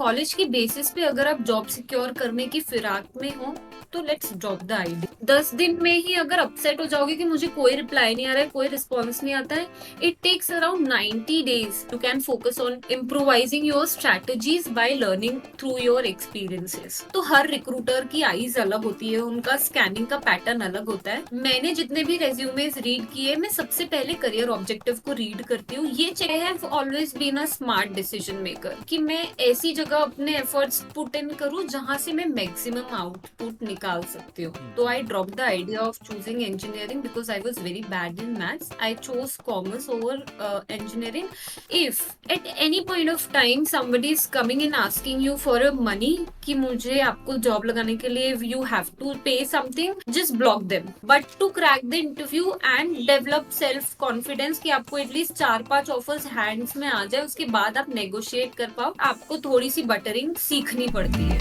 College की basis पे अगर आप जॉब सिक्योर करने की फिराक में हो तो लेट्स ड्रॉप द आइडिया। 10 दिन में ही अगर अपसेट हो जाओगे कि मुझे कोई रिप्लाई नहीं आ रहा है, कोई रिस्पॉन्स नहीं आता है, it takes around 90 days you can focus on improvising your strategies by learning through your experiences. तो हर रिक्रूटर की आईज अलग होती है, उनका स्कैनिंग का पैटर्न अलग होता है। मैंने जितने भी रेज्यूमेस रीड किए, मैं सबसे पहले करियर ऑब्जेक्टिव को रीड करती हूँ। ये I have always been a smart decision maker कि मैं ऐसी जगह अपने एफर्ट्स पुट इन करूँ जहां से मैं मैक्सिमम आउटपुट निकाल सकती हूँ। तो I drop the idea of choosing engineering because I was very bad in maths. I chose commerce over engineering. If at any point of time somebody is coming and asking you for a money कि मुझे आपको job लगाने के लिए you have to pay something, just block them. But to crack the interview and develop self confidence कि आपको at least 4-5 offers hands में आ जाए, उसके बाद आप नेगोशिएट कर पाओ, आपको थोड़ी सी बटरिंग सीखनी पड़ती है।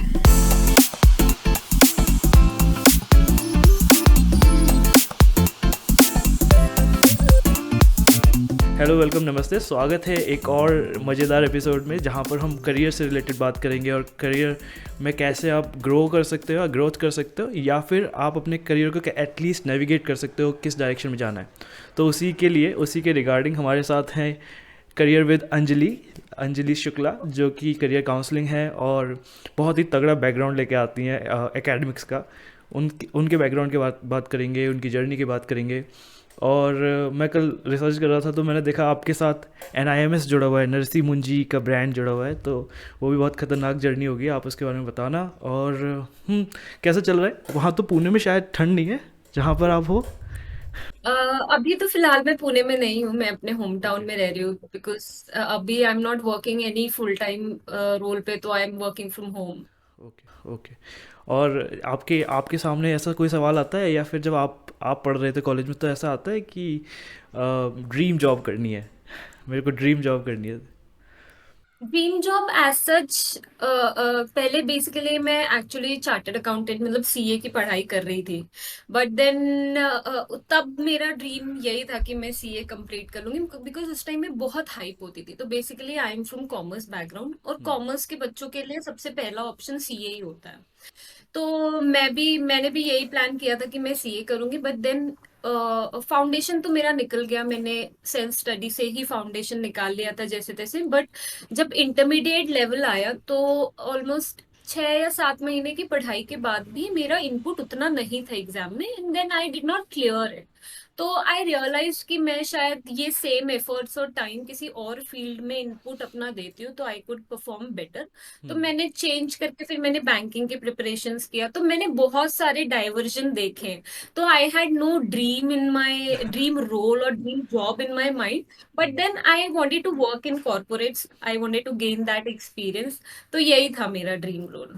हेलो, वेलकम, नमस्ते। स्वागत है एक और मज़ेदार एपिसोड में जहाँ पर हम करियर से रिलेटेड बात करेंगे और करियर में कैसे आप ग्रो कर सकते हो, ग्रोथ कर सकते हो, या फिर आप अपने करियर को एटलीस्ट नेविगेट कर सकते हो किस डायरेक्शन में जाना है। तो उसी के रिगार्डिंग हमारे साथ हैं करियर विद अंजलि शुक्ला, जो कि करियर काउंसलिंग है और बहुत ही तगड़ा बैकग्राउंड लेके आती हैं एकेडमिक्स का। उनके बैकग्राउंड के बात करेंगे, उनकी जर्नी की बात करेंगे। और मैं कल रिसर्च कर रहा था तो मैंने देखा आपके साथ NIMS जुड़ा हुआ है, नरसी मुंजी का ब्रांड जुड़ा हुआ है, तो वो भी बहुत ख़तरनाक जर्नी होगी। आप उसके बारे में बताना। और कैसा चल रहा है वहाँ? तो पुणे में शायद ठंड नहीं है जहाँ पर आप हो। अभी तो फिलहाल मैं पुणे में नहीं हूँ, मैं अपने होम टाउन में रह रही हूँ बिकॉज अभी I am not working any full time role पे, तो I am working from home. Okay, okay. और आपके आपके सामने ऐसा कोई सवाल आता है, या फिर जब आप पढ़ रहे थे कॉलेज में, तो ऐसा आता है कि ड्रीम जॉब करनी है, मेरे को ड्रीम जॉब करनी है? ड्रीम जॉब एज सच, पहले बेसिकली मैं एक्चुअली चार्टर्ड अकाउंटेंट मतलब सीए की पढ़ाई कर रही थी। बट देन तब मेरा ड्रीम यही था कि मैं सीए कंप्लीट कर लूंगी बिकॉज उस टाइम में बहुत हाइप होती थी। तो basically I am from commerce background और कॉमर्स के बच्चों के लिए सबसे पहला ऑप्शन सीए ही होता है। तो मैंने भी यही प्लान किया था कि मैं सीए करूंगी। बट देन फाउंडेशन तो मेरा निकल गया, मैंने सेल्फ स्टडी से ही फाउंडेशन निकाल लिया था जैसे तैसे। बट जब इंटरमीडिएट लेवल आया तो ऑलमोस्ट 6 या 7 महीने की पढ़ाई के बाद भी मेरा इनपुट उतना नहीं था एग्जाम में, and then I did not clear it. तो आई रियलाइज कि मैं शायद ये सेम एफर्ट्स और टाइम किसी और फील्ड में इनपुट अपना देती हूँ तो आई कुड परफॉर्म बेटर। तो मैंने चेंज करके फिर मैंने बैंकिंग के प्रिपरेशंस किया, तो मैंने बहुत सारे डाइवर्जन देखे। तो I had no dream in my dream role और dream job in my mind. But then I wanted to work in corporates, I wanted to gain that experience. तो यही था मेरा ड्रीम रोल।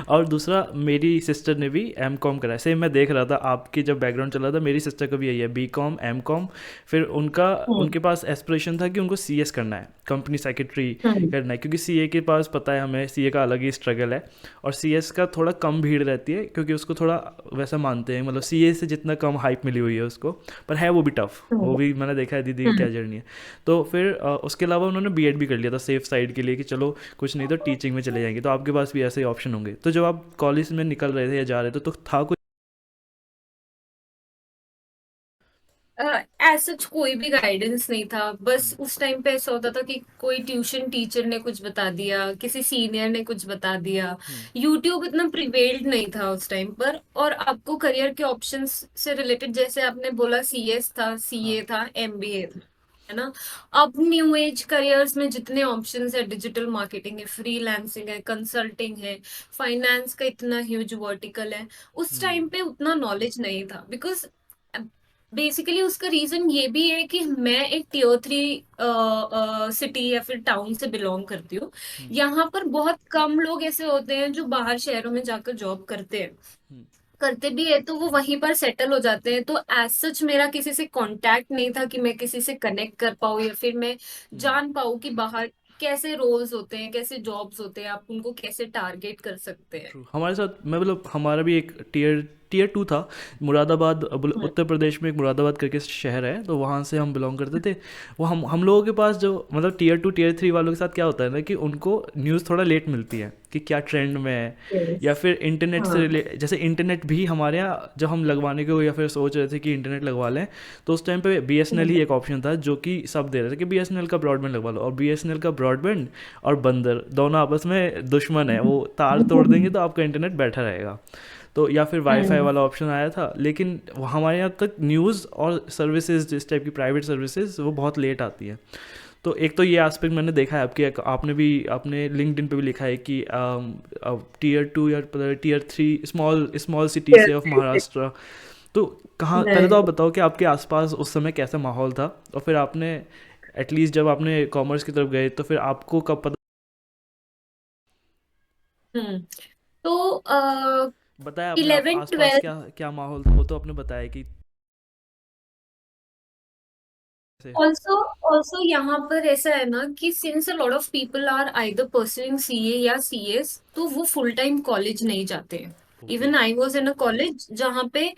और दूसरा, मेरी सिस्टर ने भी M.Com करा है। सेम मैं देख रहा था आपकी जब बैकग्राउंड चल रहा था, मेरी सिस्टर का भी यही है, B.Com M.Com। फिर उनके पास एस्पिरेशन था कि उनको CS करना है, कंपनी सेक्रेटरी हम्म। करना है, क्योंकि CA के पास पता है हमें, CA का अलग ही स्ट्रगल है। और CS का थोड़ा कम भीड़ रहती है क्योंकि उसको थोड़ा वैसा मानते हैं, मतलब CA से जितना कम हाइप मिली हुई है उसको। पर है वो भी टफ, वो भी मैंने देखा है दीदी की क्या जर्नी है। तो फिर उसके अलावा उन्होंने B.Ed भी कर लिया था सेफ साइड के लिए कि चलो कुछ नहीं तो टीचिंग में चले जाएंगे। तो आपके पास भी ऐसे ही ऑप्शन होंगे। तो जब आप कॉलेज में निकल रहे थे या जा रहे थे, तो था कुछ? एज सच कोई भी गाइडेंस नहीं था। बस उस टाइम पे ऐसा होता था कि कोई ट्यूशन टीचर ने कुछ बता दिया, किसी सीनियर ने कुछ बता दिया। यूट्यूब इतना प्रिवेल्ड नहीं था उस टाइम पर, और आपको करियर के ऑप्शंस से रिलेटेड जैसे आपने बोला सीएस था, सीए हाँ। था, एमबीए था, है ना। अब न्यू एज करियर्स में जितने ऑप्शंस है, डिजिटल मार्केटिंग है, फ्रीलांसिंग है, कंसल्टिंग है, फाइनेंस का इतना ह्यूज वर्टिकल है। उस टाइम पे उतना नॉलेज नहीं था बिकॉज बेसिकली उसका रीजन ये भी है कि मैं एक टियर 3 सिटी या फिर टाउन से बिलोंग करती हूँ। यहाँ पर बहुत कम लोग ऐसे होते हैं जो बाहर शहरों में जाकर जॉब करते हैं। करते भी है तो वो वहीं पर सेटल हो जाते हैं। तो एज सच मेरा किसी से कांटेक्ट नहीं था कि मैं किसी से कनेक्ट कर पाऊँ या फिर मैं जान पाऊँ कि बाहर कैसे रोल्स होते हैं, कैसे जॉब्स होते हैं, आप उनको कैसे टारगेट कर सकते हैं। ट्रू। हमारे साथ, मैं मतलब हमारा भी एक टियर टीयर टू था। मुरादाबाद हम्म। उत्तर प्रदेश में एक मुरादाबाद करके शहर है, तो वहाँ से हम बिलोंग करते थे। वो हम लोगों के पास जो मतलब टीयर टू टीयर थ्री वालों के साथ क्या होता है ना कि उनको न्यूज़ थोड़ा लेट मिलती है कि क्या ट्रेंड में है, Yes. या फिर इंटरनेट से हाँ। जैसे इंटरनेट भी हमारे यहाँ जब हम लगवाने को या फिर सोच रहे थे कि इंटरनेट लगवा लें, तो उस टाइम पे बीएसएनएल ही हम्म। एक ऑप्शन था जो कि सब दे रहे थे कि बीएसएनएल का ब्रॉडबैंड लगवा लो। और बीएसएनएल का ब्रॉडबैंड और बंदर दोनों आपस में दुश्मन है, वो तार तोड़ देंगे तो आपका इंटरनेट बैठा रहेगा। तो या फिर वाईफाई हम्म। वाला ऑप्शन आया था, लेकिन हमारे यहाँ तक न्यूज़ और सर्विसेज जिस टाइप की प्राइवेट सर्विसेज वो बहुत लेट आती है। तो एक तो ये एस्पेक्ट मैंने देखा है आपके, आपने भी आपने लिंक्डइन पे भी लिखा है कि टीयर टू या tier three small small city Yes. से ऑफ महाराष्ट्र। तो कहाँ, पहले तो आप Right. बताओ कि आपके आसपास उस समय कैसा माहौल था, और फिर आपने एटलीस्ट जब आपने कॉमर्स की तरफ गए तो फिर आपको कब पता, हम्म। तो बताया आपने आप 11 आसपास 12 क्या क्या माहौल था, वो तो आपने बताया कि कैसे। ऑल्सो यहाँ पर ऐसा है ना कि since a lot of people are either pursuing CA या सीएस, तो वो फुल टाइम कॉलेज नहीं जाते हैं। ओके। Even I was in a college जहाँ पे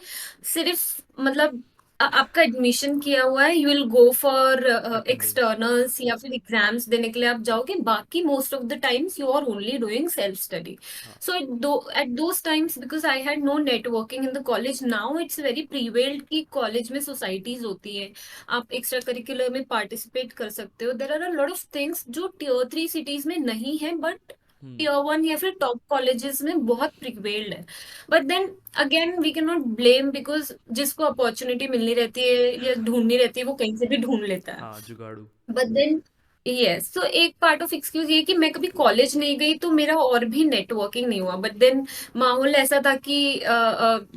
सिर्फ मतलब आपका एडमिशन किया हुआ है, you will go for attendance. Externals या फिर एग्जाम्स देने के लिए आप जाओगे, बाकी most of the times you are only doing self study. हाँ। So at those times, because I had no networking in the college, now it's very prevailed कि कॉलेज में सोसाइटीज होती है, आप एक्स्ट्रा करिकुलर में पार्टिसिपेट कर सकते हो। There are a lot of things जो टीयर थ्री सिटीज में नहीं है, बट हम्म। टीयर वन या फिर टॉप कॉलेजेस में बहुत प्रिवेल्ड है। But then again we can not blame, because जिसको अपॉर्चुनिटी मिलनी रहती है या ढूंढनी रहती है वो कहीं से भी ढूंढ लेता है। हाँ, जुगाड़ू। बट देन यस, तो एक पार्ट ऑफ एक्सक्यूज ये कि मैं कभी कॉलेज नहीं गई तो मेरा और भी नेटवर्किंग नहीं हुआ। बट देन माहौल ऐसा था कि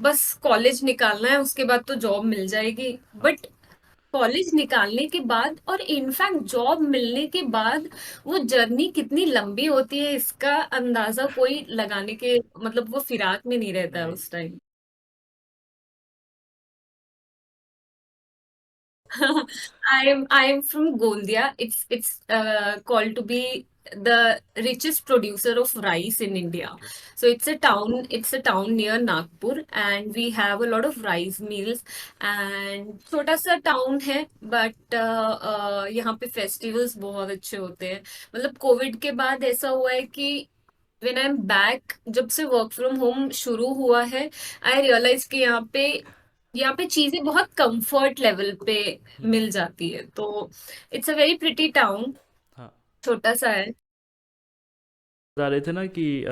बस कॉलेज निकालना है, उसके बाद तो जॉब मिल जाएगी। हाँ। बट कॉलेज निकालने के बाद और इनफैक्ट जॉब मिलने के बाद वो जर्नी कितनी लंबी होती है, इसका अंदाजा कोई लगाने के मतलब वो फिराक में नहीं रहता है नहीं। उस time. I'm from Gondia. It's called to be the richest producer of rice in India. Okay. So it's a town near Nagpur, and we have a lot of rice mills. And छोटा सा town है, but यहाँ पे festivals बहुत अच्छे होते हैं। मतलब कोविड के बाद ऐसा हुआ है कि व्हेन आई एम बैक, जब से वर्क फ्रॉम होम शुरू हुआ है, आई रियलाइज कि यहाँ पे चीजें बहुत कंफर्ट लेवल पे हम्म। मिल जाती है। तो it's a very pretty town, हाँ। छोटा सा है। बता रहे थे ना कि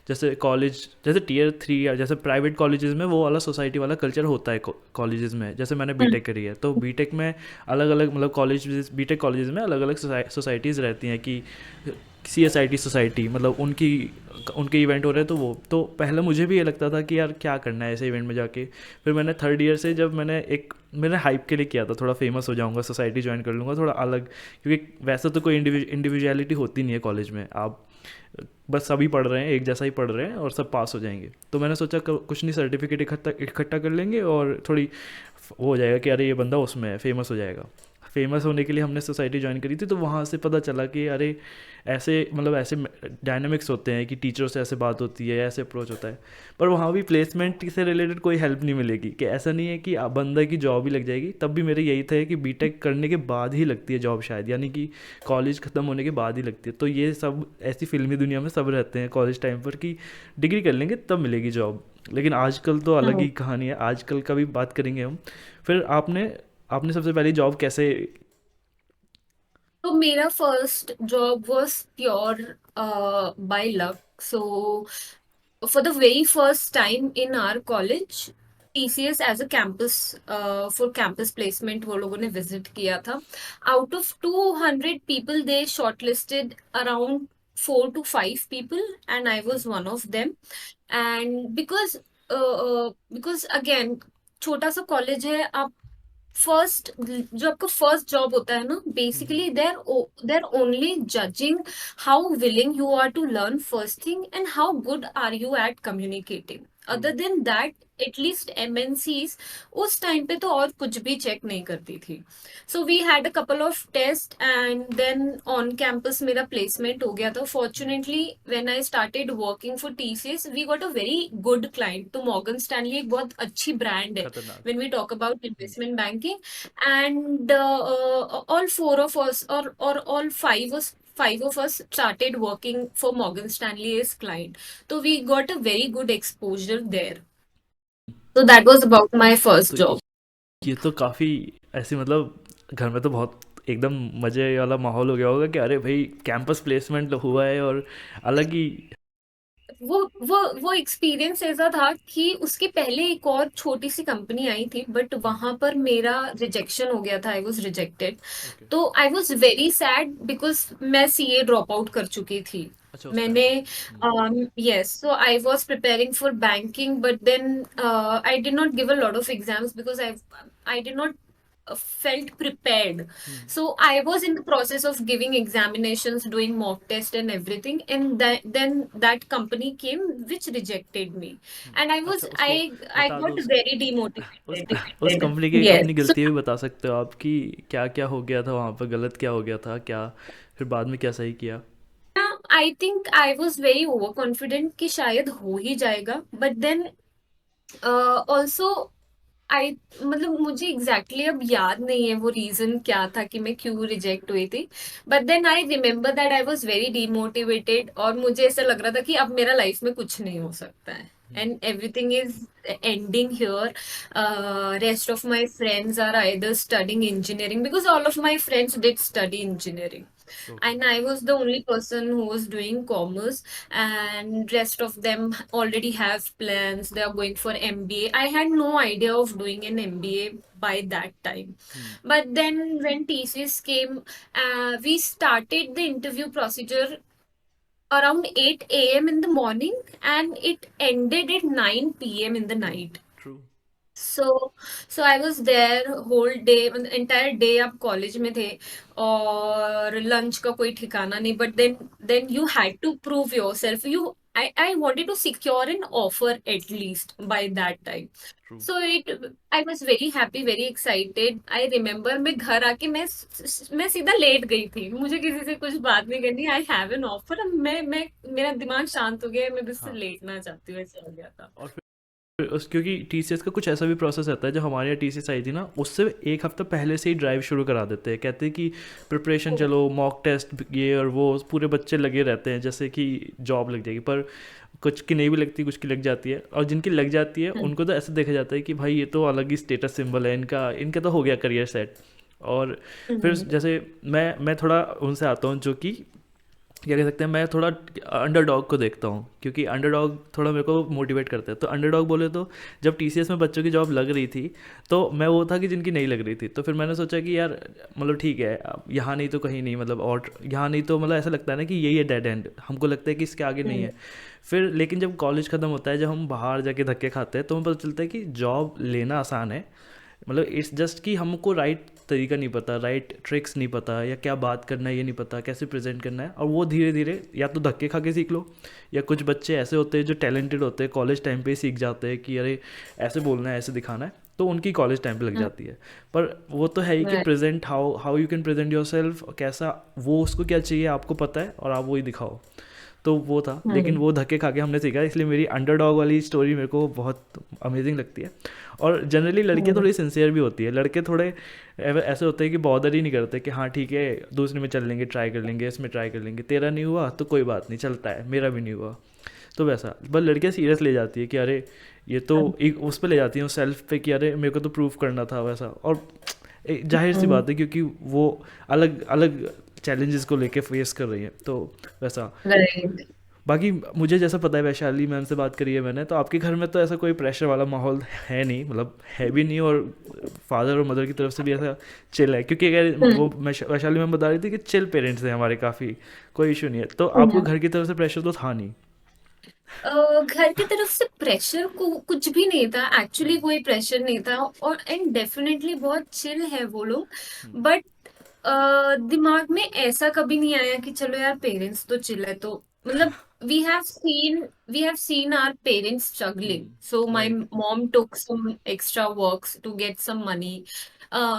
जैसे कॉलेज, जैसे टीयर थ्री या जैसे प्राइवेट कॉलेजेस में वो वाला सोसाइटी वाला कल्चर होता है कॉलेजेस में। जैसे मैंने हम्म। बीटेक करी है, तो बीटेक में अलग अलग मतलब कॉलेज बीटेक कॉलेजेस में अलग अलग सोसाइटीज़ रहती हैं कि सीएसआईटी सोसाइटी, मतलब उनकी उनके इवेंट हो रहे हैं। तो वो तो पहले मुझे भी ये लगता था कि यार क्या करना है ऐसे इवेंट में जाके। फिर मैंने थर्ड ईयर से जब मैंने हाइप के लिए किया था, थोड़ा फेमस हो जाऊंगा, सोसाइटी ज्वाइन कर लूँगा थोड़ा अलग, क्योंकि वैसे तो कोई इंडिविजुअलिटी होती नहीं है कॉलेज में। आप बस सभी पढ़ रहे हैं, एक जैसा ही पढ़ रहे हैं और सब पास हो जाएंगे। तो मैंने सोचा कुछ नहीं, सर्टिफिकेट इकट्ठा इकट्ठा कर लेंगे और थोड़ी वो हो जाएगा कि अरे ये बंदा उसमें है, फेमस हो जाएगा। फेमस होने के लिए हमने सोसाइटी ज्वाइन करी थी, तो वहाँ से पता चला कि अरे ऐसे मतलब ऐसे डायनामिक्स होते हैं कि टीचरों से ऐसे बात होती है, ऐसे अप्रोच होता है। पर वहाँ भी प्लेसमेंट से रिलेटेड कोई हेल्प नहीं मिलेगी, कि ऐसा नहीं है कि बंदा की जॉब ही लग जाएगी। तब भी मेरे यही था कि बीटेक करने के बाद ही लगती है जॉब शायद, यानी कि कॉलेज ख़त्म होने के बाद ही लगती है। तो ये सब ऐसी फिल्मी दुनिया में सब रहते हैं कॉलेज टाइम पर कि डिग्री कर लेंगे तब मिलेगी जॉब। लेकिन आजकल तो अलग ही कहानी है, आजकल का भी बात करेंगे हम। फिर आपने आपने सबसे पहली जॉब कैसे। तो मेरा first job was pure by luck. So for the very first time in our college, TCS as a campus for campus placement वो लोगों ने visit किया था। Out of 200 people they shortlisted around 4 to 5 people, and I okay. was one of them. And because again छोटा सा college है, आप first जो आपका फर्स्ट जॉब होता है ना, basically they're only judging how willing you are to learn first thing and how good are you at communicating. True. Other than that at least MNCs उस टाइम पे तो और कुछ भी चेक नहीं करती थी. So we had a couple of test and then on campus मेरा प्लेसमेंट हो गया था. Fortunately when I started working for TCS we got a very good client. तो मॉर्गन स्टैनली एक बहुत अच्छी ब्रांड है खतरनाक। when we talk about investment banking. And all four of us, or all five of us started working for Morgan Stanley as client. So we got a very good exposure there. So that was about my first तो job. ये तो काफ़ी ऐसी मतलब घर में तो बहुत एकदम मज़े वाला माहौल हो गया होगा कि अरे भाई कैंपस प्लेसमेंट हुआ है और अलग ही। वो एक्सपीरियंस ऐसा था कि उसके पहले एक और छोटी सी कंपनी आई थी, बट वहां पर मेरा रिजेक्शन हो गया था. I was rejected. ओके। तो I was very sad because मैं सीए ड्रॉप आउट कर चुकी थी. अच्छा उस टाइम मैंने पे। Yes, so I was preparing for banking, but then I did not give a lot of exams because I did not felt prepared. So I was in the process of giving examinations, doing mock test and everything, and then that company came which rejected me, and I was अच्छा उसको I बता दो got उसको। very उस उस demotivated. Company के Yes. अपनी So गलती भी बता सकते हो आप कि क्या क्या हो गया था वहाँ पर, गलत क्या हो गया था क्या, फिर बाद में क्या सही किया। I think I was very overconfident कि शायद हो ही जाएगा, but then ऑल्सो आई मतलब मुझे एग्जैक्टली exactly अब याद नहीं है वो रीजन क्या था कि मैं क्यों रिजेक्ट हुई थी. But then I remember that I was very demotivated और मुझे ऐसा लग रहा था कि अब मेरा लाइफ में कुछ नहीं हो सकता है and everything is ending here. Rest of my friends are either studying engineering because all of my friends did study engineering, okay. and I was the only person who was doing commerce, and rest of them already have plans. They are going for MBA. I had no idea of doing an MBA by that time. But then when TCS came, we started the interview procedure around 8 a.m. in the morning, and it ended at 9 p.m. in the night. True. So so I was there whole day, entire day आप college में थे और lunch का कोई ठिकाना नहीं. But then you had to prove yourself. You I wanted to secure an offer at least by that time. True. So I was very happy, very excited. I remember मैं घर आके मैं सीधा late गई थी. मुझे किसी से कुछ बात नहीं करनी. I have an offer. मैं मेरा दिमाग शांत हो गया. मैं बस हाँ। लेटना चाहती हूँ, ऐसा हो गया था. और फिर उस क्योंकि टीसीएस का कुछ ऐसा भी प्रोसेस रहता है, जो हमारे यहाँ टीसीएस आई थी ना उससे एक हफ्ता पहले से ही ड्राइव शुरू करा देते हैं, कहते हैं कि प्रिपरेशन चलो, मॉक टेस्ट ये और वो, पूरे बच्चे लगे रहते हैं जैसे कि जॉब लग जाएगी। पर कुछ की नहीं भी लगती, कुछ की लग जाती है, और जिनकी लग जाती है हम्म. उनको तो ऐसे देखा जाता है कि भाई ये तो अलग ही स्टेटस सिंबल है इनका, इनका तो हो गया करियर सेट। और फिर हम्म. जैसे मैं थोड़ा उनसे आता हूँ जो कि क्या कह सकते हैं, मैं थोड़ा अंडरडॉग को देखता हूँ क्योंकि अंडरडॉग थोड़ा मेरे को मोटिवेट करता है। तो अंडरडॉग बोले तो जब टीसीएस में बच्चों की जॉब लग रही थी तो मैं वो था कि जिनकी नहीं लग रही थी, तो फिर मैंने सोचा कि यार मतलब ठीक है, अब यहाँ नहीं तो कहीं नहीं, मतलब और यहाँ नहीं तो मतलब ऐसा लगता है ना कि यही है डेड एंड, हमको लगता है कि इसके आगे नहीं हम्म. है। फिर लेकिन जब कॉलेज ख़त्म होता है, जब हम बाहर जाके धक्के खाते हैं तो हमें पता चलता है कि जॉब लेना आसान है, मतलब इट्स जस्ट कि हमको राइट तरीका नहीं पता, राइट ट्रिक्स नहीं पता, या क्या बात करना है ये नहीं पता, कैसे प्रेजेंट करना है, और वो धीरे धीरे या तो धक्के खा के सीख लो, या कुछ बच्चे ऐसे होते हैं जो टैलेंटेड होते हैं कॉलेज टाइम पे ही सीख जाते हैं कि अरे ऐसे बोलना है, ऐसे दिखाना है, तो उनकी कॉलेज टाइम पे लग जाती है। पर वो तो है ही कि Right. Present how how you can present your self, कैसा वो उसको क्या चाहिए आपको पता है और आप वही दिखाओ। तो वो था, लेकिन हम्म. वो धक्के खा के हमने सीखा, इसलिए मेरी अंडरडॉग वाली स्टोरी मेरे को बहुत अमेजिंग लगती है। और जनरली लड़कियां हम्म. थोड़ी सिंसियर भी होती है, लड़के थोड़े ऐसे होते हैं कि बॉदर ही नहीं करते कि हाँ ठीक है दूसरे में चल लेंगे, ट्राई कर लेंगे, इसमें ट्राई कर लेंगे, तेरा नहीं हुआ तो कोई बात नहीं, चलता है, मेरा भी नहीं हुआ। तो वैसा बस लड़कियां सीरियस ले जाती है कि अरे ये तो एक उस पर ले जाती हैं सेल्फ पे कि अरे मेरे को तो प्रूव करना था वैसा। और जाहिर सी हम्म. बात है क्योंकि वो अलग अलग चैलेंजेस को लेके फेस कर रही है, तो वैसा। Right. बाकी मुझे जैसा पता है, वैशाली मैम से बात करी है मैंने, तो आपके घर में तो ऐसा कोई प्रेशर वाला माहौल है नहीं, मतलब है भी नहीं, और फादर और मदर की तरफ से भी ऐसा चिल है, क्योंकि अगर वो वैशाली मैम बता रही थी कि चिल पेरेंट्स हैं हमारे काफ़ी, कोई इशू नहीं है, तो आपको हम्म. घर की तरफ से प्रेशर तो था नहीं। घर की तरफ से प्रेशर को कुछ भी नहीं था एक्चुअली. कोई प्रेशर नहीं था. और एंड डेफिनेटली बहुत चिल है वो लोग. बट दिमाग में ऐसा कभी नहीं आया कि चलो यार पेरेंट्स तो चिल है तो मतलब we we have seen our parents struggling. So my right. mom took some extra works to get some money.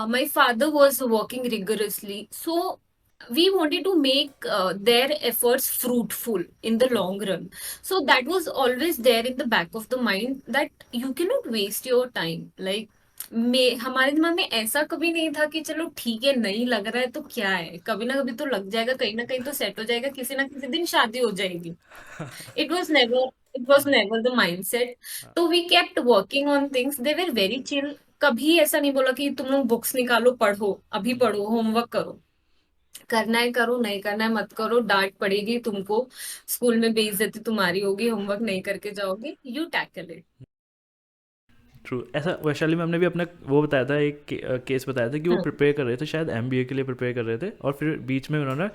My father was working rigorously. So we wanted to make their efforts fruitful in the true. long run. So that was always there in the back of the mind that you cannot waste your time. Like में हमारे दिमाग में ऐसा कभी नहीं था कि चलो ठीक है नहीं लग रहा है तो क्या है, कभी ना कभी तो लग जाएगा, कहीं ना कहीं तो सेट हो जाएगा, किसी ना किसी दिन शादी हो जाएगी. It was never the mindset. तो we kept working on things. They were very chill. कभी ऐसा नहीं बोला कि तुम लोग बुक्स निकालो पढ़ो, अभी पढ़ो, होमवर्क करो. करना है करो, नहीं करना है मत करो, डांट पड़ेगी तुमको, स्कूल में बेइज्जती तुम्हारी होगी, होमवर्क नहीं करके जाओगे, यू टैकल इट. ट्रू। ऐसा वैशाली मैम ने भी अपना वो बताया था, एक केस बताया था कि वो प्रिपेयर कर रहे थे, शायद एमबीए के लिए प्रिपेयर कर रहे थे, और फिर बीच में उन्होंने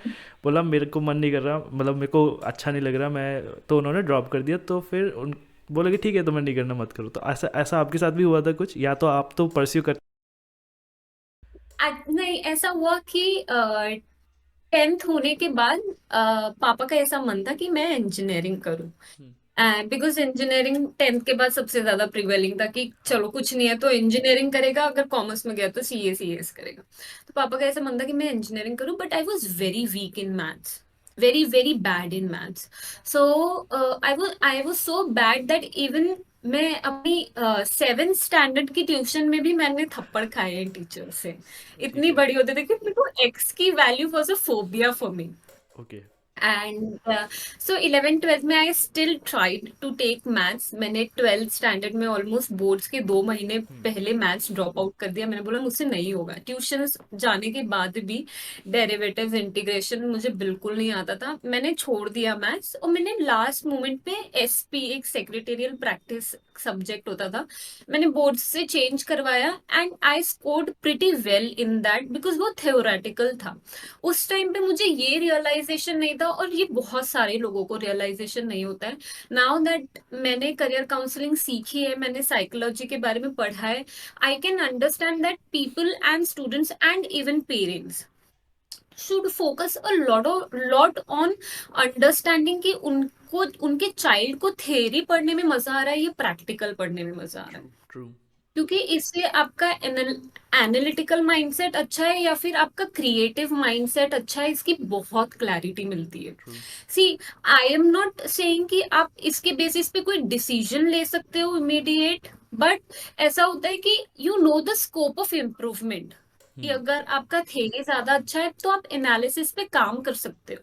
बोला मेरे को मन नहीं कर रहा, मतलब मेरे को अच्छा नहीं लग रहा, मैं तो उन्होंने ड्रॉप कर दिया। तो फिर उन बोले कि ठीक है तो मैं नहीं करना मत करो। तो ऐसा ऐसा आपके साथ भी हुआ था कुछ, या तो आप तो परस्यू कर। नहीं, ऐसा हुआ कि 10th होने के बाद पापा का ऐसा मन था कि मैं इंजीनियरिंग करूं. बिकॉज इंजीनियरिंग 10th के बाद सबसे ज्यादा प्रिवेलिंग था कि हाँ। चलो कुछ नहीं है तो इंजीनियरिंग करेगा, अगर कॉमर्स में गया तो सीएस करेगा. तो पापा का ऐसा मन था कि मैं इंजीनियरिंग करूं, but I was very weak in maths, very very bad in maths. So I was so bad that even मैं अपनी 7th स्टैंडर्ड की ट्यूशन में भी मैंने थप्पड़ खाए हैं टीचर से. ठीक इतनी है। बड़ी होती थी कि मेरे को एक्स की value was a phobia for me. Okay. And so 11th 12th में I still tried to take maths. मैंने 12th स्टैंडर्ड में ऑलमोस्ट बोर्ड्स के 2 महीने पहले मैथ्स ड्रॉप आउट कर दिया. मैंने बोला मुझसे नहीं होगा. ट्यूशंस जाने के बाद भी डेरिवेटिव्स इंटीग्रेशन मुझे बिल्कुल नहीं आता था. मैंने छोड़ दिया मैथ्स और मैंने लास्ट मोमेंट पे एसपी, एक सेक्रेटेरियल प्रैक्टिस सब्जेक्ट होता था, मैंने बोर्ड से चेंज करवाया and I scored pretty well in that because वो थ्योरेटिकल था. उस टाइम पे मुझे ये रियलाइजेशन नहीं था, और ये बहुत सारे लोगों को रियलाइजेशन नहीं होता है. नाउ दैट मैंने करियर काउंसलिंग सीखी है, मैंने साइकोलॉजी के बारे में पढ़ा है, I can understand that people and students and even parents should focus a lot on understanding कि उनको, उनके चाइल्ड को थ्योरी पढ़ने में मजा आ रहा है या प्रैक्टिकल पढ़ने में मजा आ रहा ट्रू। है. ट्रू। क्योंकि इससे आपका एनालिटिकल माइंडसेट अच्छा है या फिर आपका क्रिएटिव माइंडसेट अच्छा है, इसकी बहुत क्लैरिटी मिलती है. True. See, I am not saying कि आप इसके बेसिस पे कोई डिसीजन ले सकते हो इमीडिएट, बट ऐसा होता है कि you know the scope of improvement, कि अगर आपका थ्योरी ज्यादा अच्छा है तो आप एनालिसिस पे काम कर सकते हो,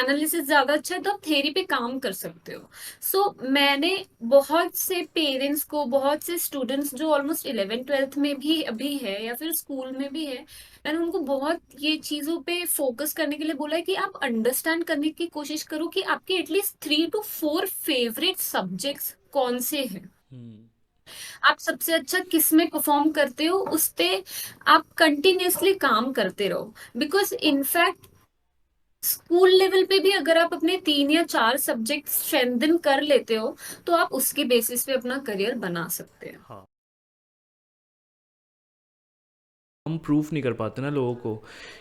एनालिसिस ज्यादा अच्छा है तो आप थ्योरी पे काम कर सकते हो. सो मैंने बहुत से पेरेंट्स को, बहुत से स्टूडेंट्स जो ऑलमोस्ट 11th 12th में भी अभी है या फिर स्कूल में भी है, मैंने उनको बहुत ये चीजों पे फोकस करने के लिए बोला है कि आप अंडरस्टैंड करने की कोशिश करो कि आपके एटलीस्ट 3 to 4 फेवरेट सब्जेक्ट्स कौन से हैं, आप सबसे अच्छा किस में परफॉर्म करते हो, उस पे आप कंटिन्यूअसली काम करते रहो. बिकॉज इनफैक्ट स्कूल लेवल पे भी अगर आप अपने 3 या 4 सब्जेक्ट स्ट्रेंथन कर लेते हो तो आप उसके बेसिस पे अपना करियर बना सकते हो. हाँ। हम प्रूफ नहीं कर पाते ना लोगों को,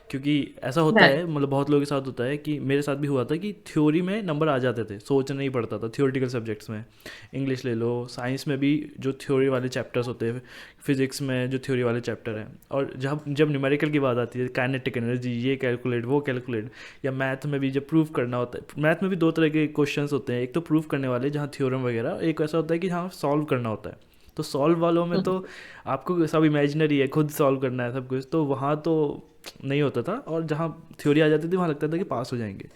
क्योंकि ऐसा होता Right. है, मतलब बहुत लोगों के साथ होता है कि मेरे साथ भी हुआ था कि थ्योरी में नंबर आ जाते थे, सोचना नहीं पड़ता था थ्योरेटिकल सब्जेक्ट्स में। इंग्लिश ले लो, साइंस में भी जो थ्योरी वाले चैप्टर्स होते हैं, फिजिक्स में जो थ्योरी वाले चैप्टर हैं, और जब जब न्यूमेरिकल की बात आती है, काइनेटिक एनर्जी, ये कैलकुलेट वो कैलकुलेट, या मैथ में भी जब प्रूफ करना होता है, मैथ में भी दो तरह के क्वेश्चंस होते हैं, एक तो प्रूफ करने वाले जहाँ थ्योरम वगैरह, एक ऐसा होता है कि हाँ सॉल्व करना होता है। तो सॉल्व वालों में तो आपको सब इमेजिनरी है, खुद सॉल्व करना है सब कुछ, तो वहाँ तो नहीं होता था, और जहाँ थ्योरी आ जाती थी वहाँ लगता था कि पास हो जाएंगे।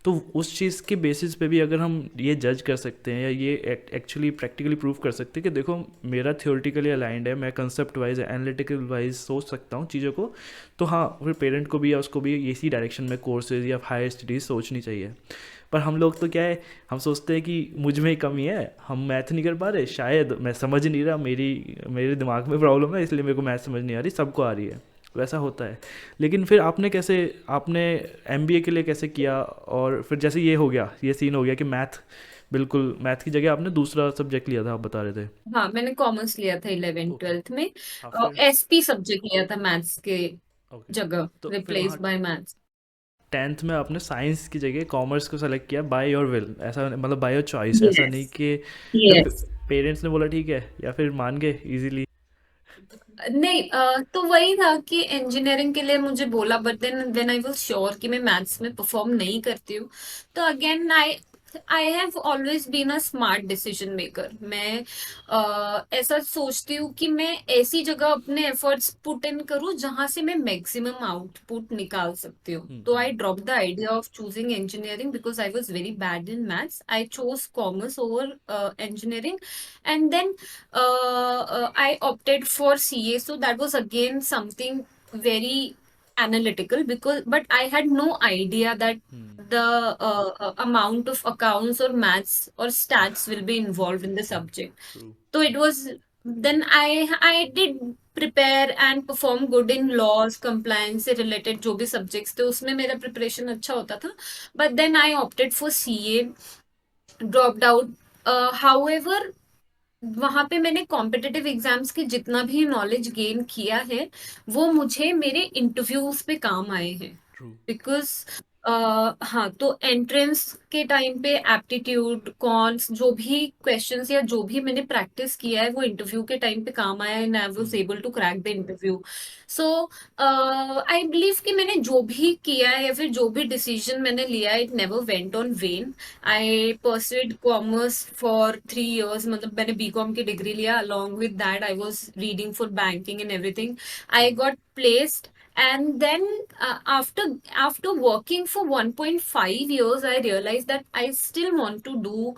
तो उस चीज़ के बेसिस पे भी अगर हम ये जज कर सकते हैं या ये एक्चुअली प्रैक्टिकली प्रूव कर सकते हैं कि देखो मेरा थ्योरेटिकली अलाइंड है, मैं कंसेप्ट वाइज एनालिटिकल वाइज सोच सकता हूँ चीज़ों को, तो हाँ फिर पेरेंट को भी या उसको भी इसी डायरेक्शन में कोर्सेज या हायर स्टडीज़ सोचनी चाहिए। पर हम लोग तो क्या है, हम सोचते हैं कि मुझ में ही कमी है, हम मैथ नहीं कर पा रहे, शायद मैं समझ नहीं रहा, मेरे दिमाग में प्रॉब्लम है इसलिए मेरे को मैथ समझ नहीं आ रही, सबको आ रही है, वैसा होता है। लेकिन फिर आपने एमबीए के लिए कैसे किया, और फिर जैसे ये हो गया, ये सीन हो गया कि बिल्कुल मैथ की जगह आपने दूसरा सब्जेक्ट लिया था, आप बता रहे थे। हाँ, मैंने कॉमर्स लिया था 11th ओके। 12th में, हाँ और फिर। एसपी सब्जेक्ट लिया था मैथ्स के ओके। जगह, तो फिर वहाँ रिप्लेस बाय मैथ्स. टेंथ में आपने साइंस की जगह कॉमर्स को सेलेक्ट किया बाय योर विल, ऐसा मतलब बाय योर चॉइस, ऐसा यस, नहीं कि मतलब यस। पेरेंट्स ने बोला ठीक है या फिर मान गए इजीली? नहीं, तो वही था कि इंजीनियरिंग के लिए मुझे बोला, but then when I was sure कि मैं मैथ्स में परफॉर्म नहीं करती हूँ, तो again I I have always been a smart decision maker. मैं ऐसा सोचती हूँ कि मैं ऐसी जगह अपने एफर्ट्स पुट इन करूँ जहां से मैं मैक्सिमम आउटपुट निकाल सकती हूँ। तो I drop the idea of choosing engineering because I was very bad in maths. I chose commerce over engineering, and then I opted for CA. So that was again something very analytical, because but I had no idea that the amount of accounts or maths or stats will be involved in the subject. True. So it was, then I did prepare and perform good in laws, compliance से related जो भी subjects थे उसमें मेरा preparation अच्छा होता था. But then I opted for CA, dropped out. However, वहां पे मैंने कॉम्पिटिटिव एग्जाम्स के जितना भी नॉलेज गेन किया है वो मुझे मेरे इंटरव्यूज पे काम आए हैं। ट्रू। बिकॉज हाँ, तो एंट्रेंस के टाइम पे एप्टीट्यूड कॉन्स जो भी क्वेश्चंस या जो भी मैंने प्रैक्टिस किया है वो इंटरव्यू के टाइम पे काम आया, and I was able to crack the interview. So I believe कि मैंने जो भी किया है या फिर जो भी डिसीजन मैंने लिया है, it never went on vain. I pursued commerce for 3 years, मतलब मैंने बीकॉम की डिग्री लिया, along with that I was reading for banking and everything. I got placed, and then after working for 1.5 years I realized that I still want to do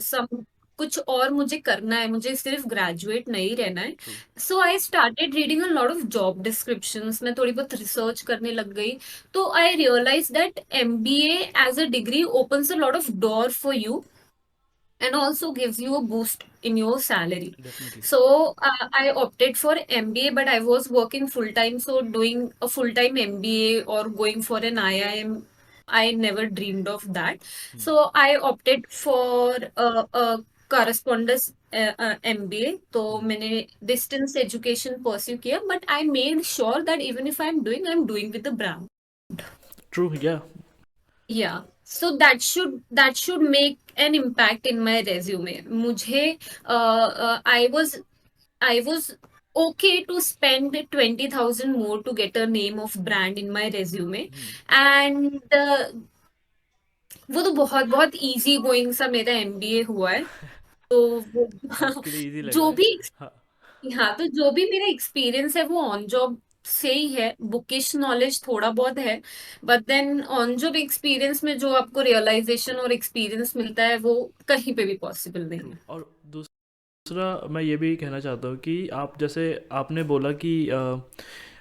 some, कुछ और मुझे करना है, मुझे सिर्फ ग्रेजुएट नहीं रहना है। True. So I started reading a lot of job descriptions, मैं थोड़ी बहुत रिसर्च करने लग गई। तो I realise that MBA as a degree opens a lot of door for you and also gives you a boost in your salary. Definitely. So I opted for MBA, but I was working full time. So doing a full time MBA or going for an IIM, I never dreamed of that. So I opted for a correspondence MBA. तो मैंने distance education pursue किया, but I made sure that even if I'm doing with the brand. True या। Yeah, so that should make an impact in my resume. मुझे I was okay to spend 20,000 more to get a name of brand in my resume, and वो तो बहुत बहुत easy going सा मेरा MBA हुआ है। तो वो आपके लिए इजी लग रहा जो है। भी, हाँ। हाँ, तो जो भी मेरा एक्सपीरियंस है वो ऑन जॉब से ही है, बुकिश नॉलेज थोड़ा बहुत है, but then on job experience में जो आपको रियलाइजेशन और एक्सपीरियंस मिलता है वो कहीं पे भी पॉसिबल नहीं ट्रू। है। और दूसरा मैं ये भी कहना चाहता हूँ कि आप जैसे आपने बोला कि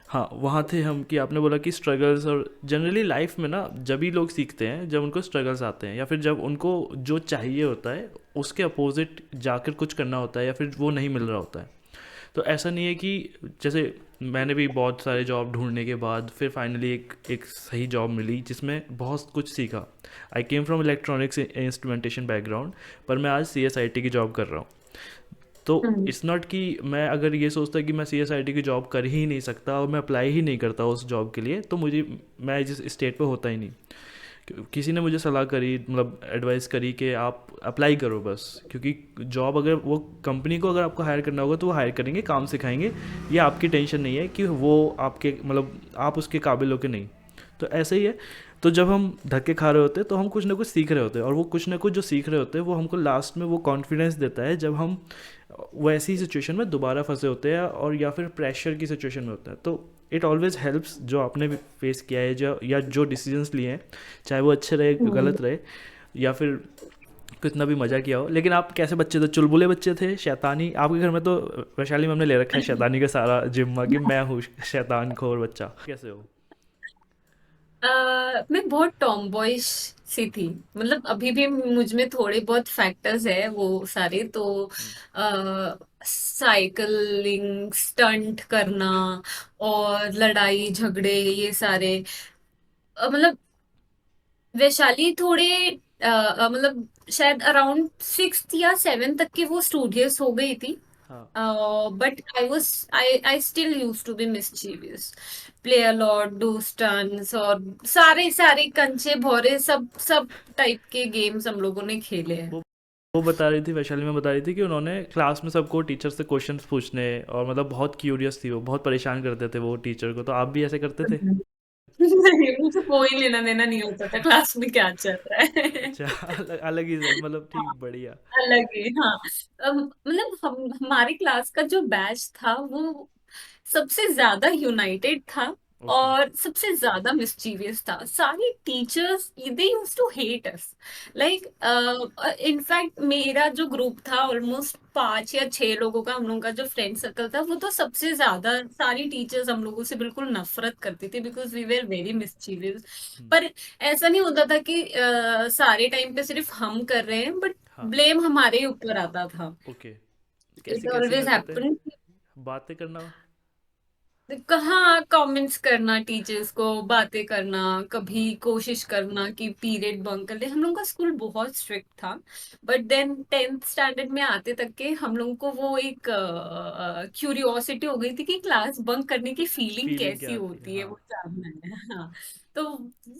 हाँ वहाँ थे हम, कि आपने बोला कि स्ट्रगल्स, और जनरली लाइफ में ना जब भी लोग सीखते हैं जब उनको स्ट्रगल्स आते हैं या फिर जब उनको जो चाहिए होता है उसके अपोजिट जाकर कुछ करना होता है या फिर वो नहीं मिल रहा होता है। तो ऐसा नहीं है कि जैसे मैंने भी बहुत सारे जॉब ढूंढने के बाद फिर फाइनली एक एक सही जॉब मिली जिसमें बहुत कुछ सीखा। I came from electronics instrumentation background, पर मैं आज CSIT की जॉब कर रहा हूँ। तो हम्म। इट्स नॉट कि मैं अगर ये सोचता कि मैं CSIT की जॉब कर ही नहीं सकता और मैं अप्लाई ही नहीं करता उस जॉब के लिए, तो मुझे मैं जिस स्टेट पे होता ही नहीं। किसी ने मुझे सलाह करी, मतलब एडवाइस करी कि आप अप्लाई करो बस, क्योंकि जॉब अगर वो कंपनी को अगर आपको हायर करना होगा तो वो हायर करेंगे, काम सिखाएंगे, ये आपकी टेंशन नहीं है कि वो आपके मतलब आप उसके काबिल हो कि नहीं। तो ऐसे ही है। तो जब हम धक्के खा रहे होते हैं तो हम कुछ ना कुछ सीख रहे होते हैं, और वो कुछ ना कुछ जो सीख रहे होते हैं वो हमको लास्ट में वो कॉन्फिडेंस देता है जब हम वैसी सिचुएशन में दोबारा फंसे होते हैं और या फिर प्रेशर की सिचुएशन में होता है। तो इट ऑलवेज हेल्प्स जो आपने फेस किया है जो या जो डिसीजंस लिए हैं, चाहे वो अच्छे रहे हम्म। गलत रहे या फिर कितना भी मज़ा किया हो। लेकिन आप कैसे बच्चे थे? चुलबुले बच्चे थे, शैतानी? आपके घर में तो वैशाली में हमने ले रखा है शैतानी का सारा जिम्मा कि मैं हूँ शैतान खोर बच्चा। कैसे हो? मैं बहुत टॉम बॉयज सी थी, मतलब अभी भी मुझ में थोड़े बहुत फैक्टर्स है वो सारे तो। साइकिलिंग, स्टंट करना और लड़ाई झगड़े, ये सारे मतलब वैशाली थोड़े मतलब शायद अराउंड 6th या 7th तक के वो स्टूडियस हो गई थी। हाँ। but I was I still used to be mischievous. Play a lot, do stunts, और सारे सारे कंचे भौरे सब सब टाइप के गेम्स हम लोगों ने खेले हैं। वो वो बता रही थी, वैशाली में बता रही थी कि उन्होंने क्लास में सबको टीचर से क्वेश्चंस पूछने, और मतलब बहुत क्यूरियस थी वो, बहुत परेशान करते थे वो टीचर को। तो आप भी ऐसे करते थे? हम्म। नहीं, मुझे कोई लेना देना नहीं होता था क्लास में क्या चल रहा है। अच्छा। अलग अलग ही सब, मतलब हाँ, ठीक, बढ़िया। अलग ही, हाँ। मतलब हम हमारी क्लास का जो बैच था वो सबसे ज्यादा यूनाइटेड था ओके। और सबसे ज्यादा मिस्चीवियस था। सारी teachers they used to hate us, like in fact मेरा जो ग्रुप था ऑलमोस्ट 5 या 6 लोगों का, हम लोगों का जो फ्रेंड सर्कल था वो तो सबसे ज्यादा, सारी टीचर्स हम लोगों से बिल्कुल नफरत करती थी because we were very mischievous. पर ऐसा नहीं होता था कि सारे टाइम पे सिर्फ हम कर रहे हैं, बट हाँ। ब्लेम हमारे ही ऊपर आता था। ओके। इट कैसी कैसी ऑलवेज हरकतें? हैपन। बातें करना? कहाँ कमेंट्स करना, टीचर्स को बातें करना, कभी कोशिश करना कि पीरियड बंक कर ले। हम लोग का स्कूल बहुत स्ट्रिक्ट था, बट देन 10th स्टैंडर्ड में आते तक के हम लोगों को वो एक क्यूरियोसिटी हो गई थी कि क्लास बंक करने की फीलिंग फीलिंग क्या कैसी आती है, होती है हाँ। वो जानना है। हाँ, तो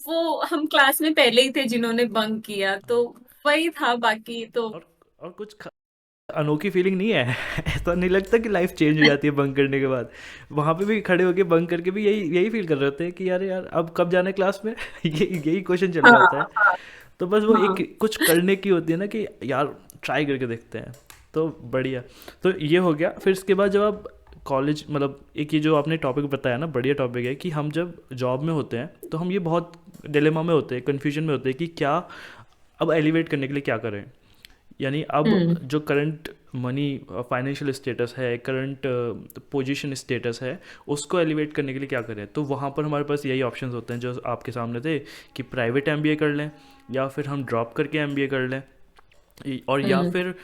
वो हम क्लास में पहले ही थे जिन्होंने बंक किया, हाँ। तो वही था। बाकी तो और कुछ अनोखी फीलिंग नहीं है? ऐसा नहीं लगता कि लाइफ चेंज हो जाती है बंक करने के बाद? वहाँ पे भी खड़े होके बंक करके भी यही यही फील कर रहे होते हैं कि यार यार अब कब जाना है क्लास में। यही क्वेश्चन चल रहा हाँ, होता है। हाँ, तो बस वो हाँ। एक कुछ करने की होती है ना कि यार ट्राई करके देखते हैं। तो बढ़िया। तो ये हो गया। फिर इसके बाद जब आप कॉलेज, मतलब एक ये जो आपने टॉपिक बताया ना, बढ़िया टॉपिक है कि हम जब जॉब में होते हैं तो हम ये बहुत डिलेमा में होते हैं, कन्फ्यूजन में होते हैं कि क्या अब एलिवेट करने के लिए क्या करें। यानी अब हम्म। जो करंट मनी फाइनेंशियल स्टेटस है, करंट पोजीशन स्टेटस है, उसको एलिवेट करने के लिए क्या करें। तो वहाँ पर हमारे पास यही ऑप्शंस होते हैं जो आपके सामने थे, कि प्राइवेट एमबीए कर लें, या फिर हम ड्रॉप करके एमबीए कर लें, और या हम्म। फिर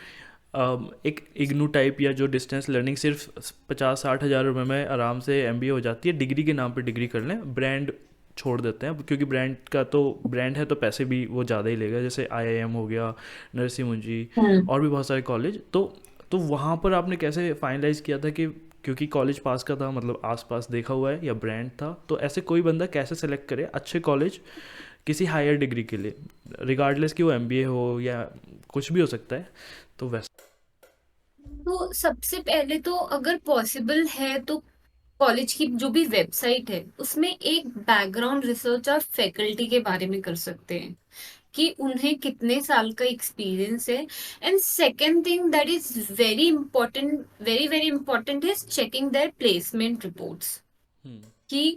एक इग्नू टाइप या जो डिस्टेंस लर्निंग सिर्फ 50-60 हज़ार रुपये में आराम से एमबीए हो जाती है, डिग्री के नाम पे डिग्री कर लें, ब्रांड छोड़ देते हैं क्योंकि ब्रांड का तो ब्रांड है तो पैसे भी वो ज़्यादा ही लेगा, जैसे आईआईएम हो गया, नरसिंह मुंजी, हम्म। और भी बहुत सारे कॉलेज। तो वहाँ पर आपने कैसे फाइनलाइज किया था कि क्योंकि कॉलेज पास का था, मतलब आसपास देखा हुआ है या ब्रांड था, तो ऐसे कोई बंदा कैसे सेलेक्ट करे अच्छे कॉलेज किसी हायर डिग्री के लिए, रिगार्डलेस कि वो एमबीए हो या कुछ भी हो सकता है, तो वैसे। तो सबसे पहले तो अगर पॉसिबल है तो कॉलेज की जो भी वेबसाइट है उसमें एक बैकग्राउंड रिसर्च और फैकल्टी के बारे में कर सकते हैं कि उन्हें कितने साल का एक्सपीरियंस है। And second thing that is very important, very very important, is checking their placement reports hmm. कि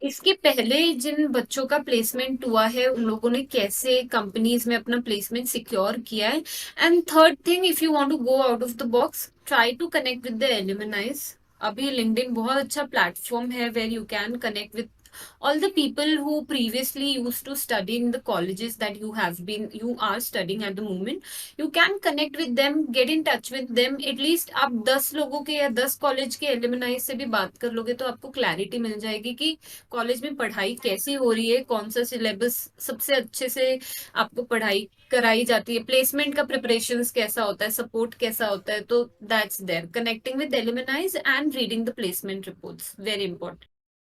इसके पहले जिन बच्चों का प्लेसमेंट हुआ है उन लोगों ने कैसे कंपनीज में अपना प्लेसमेंट सिक्योर किया है। And third thing, if you want to go out of the box, try to connect with the alumnis. अभी लिंक्डइन बहुत अच्छा प्लेटफॉर्म है where you can connect with all the people who previously used to study in the colleges that you are studying at the moment. You can connect with them, get in touch with them. at least आप 10 लोगों के या 10 college के alumni से भी बात कर लोगे तो आपको क्लैरिटी मिल जाएगी कि कॉलेज में पढ़ाई कैसी हो रही है, कौन सा सिलेबस सबसे अच्छे से आपको पढ़ाई कराई जाती है, प्लेसमेंट का प्रिपरेशंस कैसा होता है, सपोर्ट कैसा होता है। तो that's there, connecting with alumnis and reading the placement reports, very important.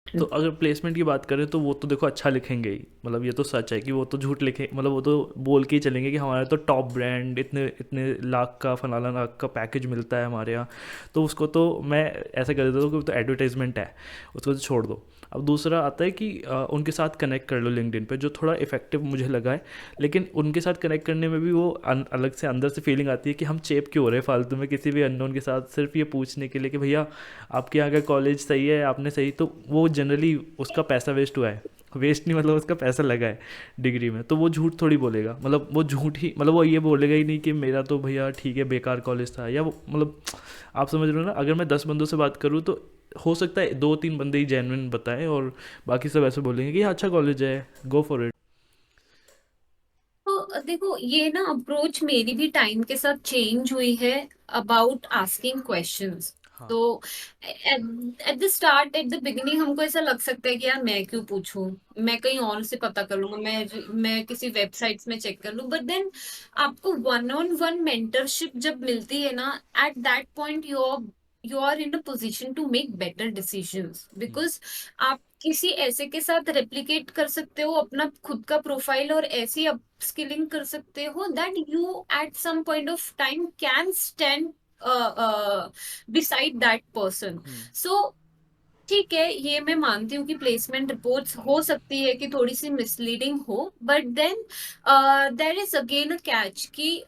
तो अगर प्लेसमेंट की बात करें तो वो तो देखो अच्छा लिखेंगे ही, मतलब ये तो सच है कि वो तो झूठ लिखे, मतलब वो तो बोल के ही चलेंगे कि हमारा तो टॉप ब्रांड इतने इतने लाख का, फलाना लाख का पैकेज मिलता है हमारे यहाँ। तो उसको तो मैं ऐसे कर देता हूँ कि वो तो एडवर्टाइजमेंट है, उसको तो छोड़ दो। अब दूसरा आता है कि उनके साथ कनेक्ट कर लो लिंक्डइन पे, जो थोड़ा इफेक्टिव मुझे लगा है। लेकिन उनके साथ कनेक्ट करने में भी वो अलग से अंदर से फीलिंग आती है कि हम चेप क्यों हो रहे हैं फालतू में किसी भी अननोन के साथ, सिर्फ ये पूछने के लिए कि भैया आपके यहाँ का कॉलेज सही है, आपने सही, तो वो जनरली उसका पैसा वेस्ट हुआ है। वेस्ट नहीं, मतलब उसका पैसा लगा है डिग्री में, तो वो झूठ थोड़ी बोलेगा, मतलब वो झूठ ही, मतलब वो ये बोलेगा ही नहीं कि मेरा तो भैया ठीक है बेकार कॉलेज था, या वो मतलब आप समझ रहे हो ना। अगर मैं 10 बंदों से बात करूँ तो हो सकता है 2-3 बंदे ही जेन्युइन बताएं, और बाकी सब ऐसे बोलेंगे कि हाँ, अच्छा कॉलेज है, गो फॉर इट। तो देखो ये ना अप्रोच मेरी भी टाइम के साथ चेंज हुई है अबाउट आस्किंग क्वेश्चंस। हाँ। तो at the start, at the beginning हमको ऐसा लग सकता है कि यार मैं क्यों पूछूं, मैं कहीं और से पता कर लूंगा, मैं किसी वेबसाइट्स में चेक कर लूं। बट देन आपको वन ऑन वन मेंटरशिप जब मिलती है ना, at that point you are in a position to make better decisions, because किसी ऐसे के साथ रेप्लिकेट कर सकते हो अपना खुद का प्रोफाइल, और ऐसी अपस्किलिंग कर सकते हो that you at some point of time can stand beside that person. So ठीक है, ये मैं मानती हूँ कि प्लेसमेंट रिपोर्ट्स हो सकती है कि थोड़ी सी मिसलीडिंग हो, but then there is again a catch कि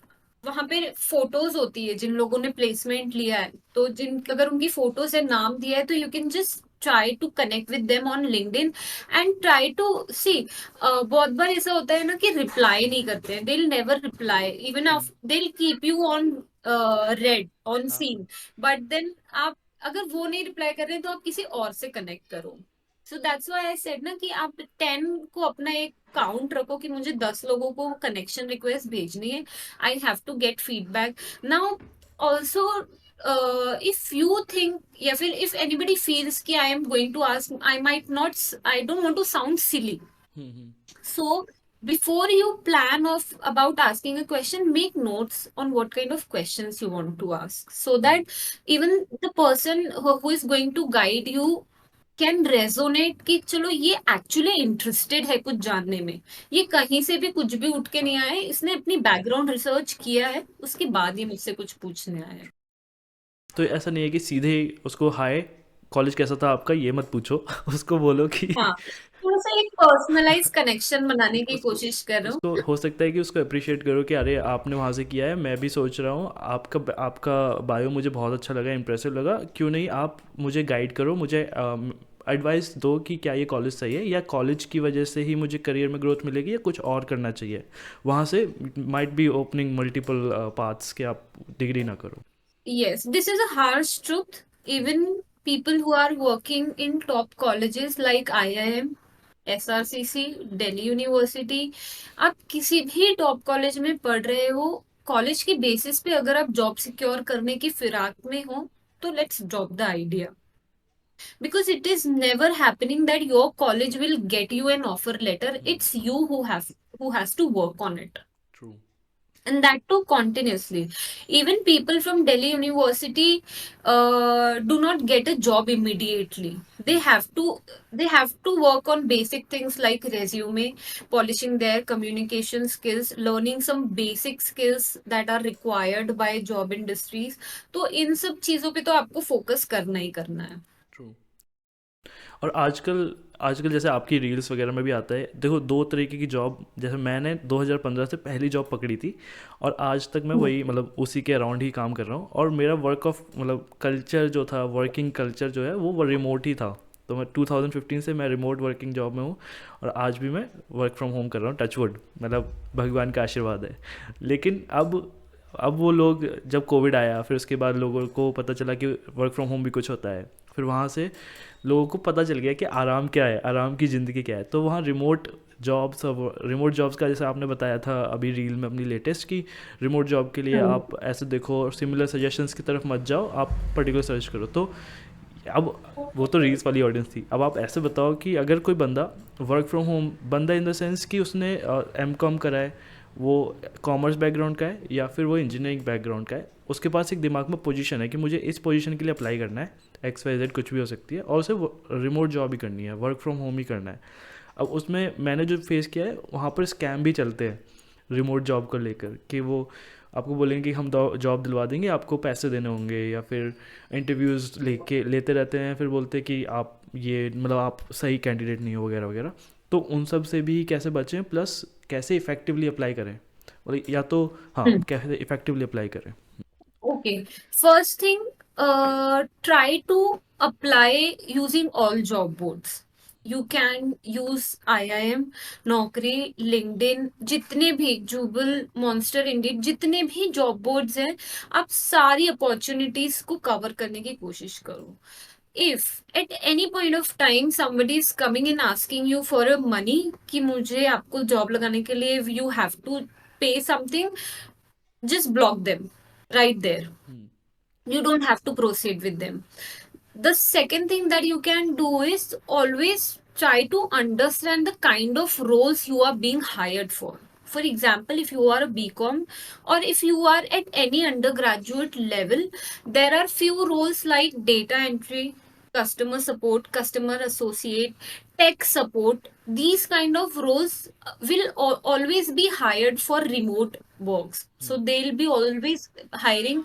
वहां पे फोटोज होती है जिन लोगों ने प्लेसमेंट लिया है, तो जिन अगर उनकी फोटोज है, नाम दिया है, तो you can just try to connect with them on LinkedIn and try to see. बहुत बार ऐसा होता है ना कि रिप्लाई नहीं करते हैं, they will never reply even, they will keep you on red on हाँ। सीन, बट देन आप अगर वो नहीं रिप्लाई कर रहे हैं तो आप किसी और से कनेक्ट करो। So that's why I said ना कि आप 10 को अपना एक काउंट रखो कि मुझे 10 लोगों को कनेक्शन रिक्वेस्ट भेजनी है, I have to get feedback now also. If you think या फिर इफ एनीबडी फील्स कि I am going to ask, I might not, I don't want to sound silly, hmm. so before you plan of about asking a question, make notes on what kind of questions you want to ask, so that even the person who is going to guide you can resonate कि चलो ये actually interested है कुछ जानने में, ये कहीं से भी कुछ भी उठ के नहीं आया है, इसने अपनी बैकग्राउंड रिसर्च किया है, उसके बाद ही मुझसे कुछ पूछने आया है। तो ऐसा नहीं है कि सीधे उसको हाय कॉलेज कैसा था आपका ये मत पूछो उसको बोलो कि हाँ, थोड़ा सा एक पर्सनलाइज कनेक्शन बनाने की उसको कोशिश कर रहा हूँ। उसको हो सकता है कि उसको अप्रिशिएट करो कि अरे आपने वहाँ से किया है, मैं भी सोच रहा हूँ, आपका आपका बायो मुझे बहुत अच्छा लगा, इंप्रेसिव लगा, क्यों नहीं आप मुझे गाइड करो, मुझे एडवाइस दो कि क्या ये कॉलेज सही है, या कॉलेज की वजह से ही मुझे करियर में ग्रोथ मिलेगी या कुछ और करना चाहिए। वहाँ से might be opening multiple paths कि आप डिग्री ना करो। Yes, this is a harsh truth. Even people who are working in top colleges like IIM, SRCC, Delhi University, आप किसी भी टॉप कॉलेज में पढ़ रहे हो, कॉलेज की बेसिस पे अगर आप जॉब सिक्योर करने की फिराक में हो, तो let's drop the idea, because it is never happening that your college will get you an offer letter. It's you who has to work on it, true. and that too continuously. Even people from Delhi University do not get a job immediately. They have to work on basic things like resume, polishing their communication skills, learning some basic skills that are required by job industries. तो इन सब चीजों पे तो आपको focus करना ही करना है। True. और आजकल आजकल जैसे आपकी रील्स वगैरह में भी आता है, देखो दो तरीके की जॉब, जैसे मैंने 2015 से पहली जॉब पकड़ी थी और आज तक मैं वही मतलब उसी के अराउंड ही काम कर रहा हूँ, और मेरा वर्क ऑफ मतलब कल्चर जो था, वर्किंग कल्चर जो है वो रिमोट ही था। तो मैं 2015 से मैं रिमोट वर्किंग जॉब में हूँ, और आज भी मैं वर्क फ्रॉम होम कर रहा हूँ, टचवुड, मतलब भगवान का आशीर्वाद है। लेकिन अब वो लोग, जब कोविड आया फिर उसके बाद लोगों को पता चला कि वर्क फ्रॉम होम भी कुछ होता है, फिर वहाँ से लोगों को पता चल गया कि आराम क्या है, आराम की ज़िंदगी क्या है। तो वहाँ रिमोट जॉब्स का जैसे आपने बताया था अभी रील में अपनी लेटेस्ट की, रिमोट जॉब के लिए हम्म। आप ऐसे देखो और सिमिलर सजेशंस की तरफ मत जाओ, आप पर्टिकुलर सर्च करो। तो अब वो तो रील्स वाली ऑडियंस थी, अब आप ऐसे बताओ कि अगर कोई बंदा वर्क फ्रॉम होम, बंदा इन द सेंस कि उसने एम.कॉम करा है, वो कॉमर्स बैकग्राउंड का है या फिर वो इंजीनियरिंग बैकग्राउंड का है, उसके पास एक दिमाग में पोजीशन है कि मुझे इस पोजीशन के लिए अप्लाई करना है, XYZ कुछ भी हो सकती है, और उसे रिमोट जॉब ही करनी है, वर्क फ्रॉम होम ही करना है। अब उसमें मैंने जो फेस किया है वहाँ पर स्कैम भी चलते हैं रिमोट जॉब को लेकर, कि वो आपको बोलेंगे कि हम जॉब दिलवा देंगे, आपको पैसे देने होंगे, या फिर इंटरव्यूज़ लेते रहते हैं, फिर बोलते हैं कि आप ये मतलब आप सही कैंडिडेट नहीं हो वगैरह वगैरह। तो उन सब से भी कैसे बचें, प्लस कैसे इफ़ेक्टिवली अप्लाई करें, और या तो हाँ कैसे इफ़ेक्टिवली अप्लाई करें। Okay. First thing, try to apply using all job boards. You can use IIM, नौकरी, LinkedIn, जितने भी जूबल, मॉन्स्टर, इंडीड, जितने भी जॉब बोर्ड्स हैं, आप सारी अपॉर्चुनिटीज को कवर करने की कोशिश करो। If at any point of time somebody is coming and asking you for a money कि मुझे आपको जॉब लगाने के लिए you have to pay something, just block them right there. You don't have to proceed with them. The second thing that you can do is always try to understand the kind of roles you are being hired for. For example, if you are a BCom or if you are at any undergraduate level, there are few roles like data entry, customer support, customer associate, tech support. These kind of roles will always be hired for remote works. So they'll be always hiring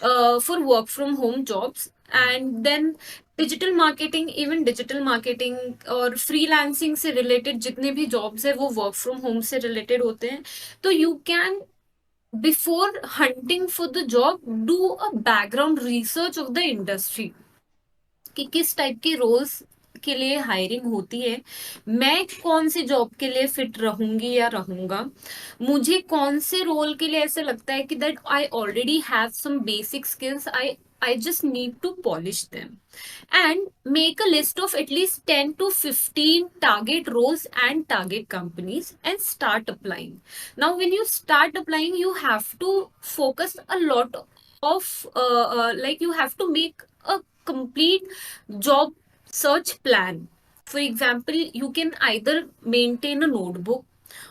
for work from home jobs. And then digital marketing, even digital marketing और freelancing से related जितने भी jobs है वो work from home से related होते हैं. तो you can, before hunting for the job, do a background research of the industry कि किस टाइप के रोल्स के लिए हायरिंग होती है, मैं कौन से जॉब के लिए फिट रहूंगी या रहूंगा, मुझे कौन से रोल के लिए ऐसे लगता है कि that I already have some basic skills, I just need to polish them, and make a list of at least 10 to 15 target roles and target companies and start applying. Now when you start applying, you have to focus a lot of like you have to make a complete job search plan. For example, you can either maintain a notebook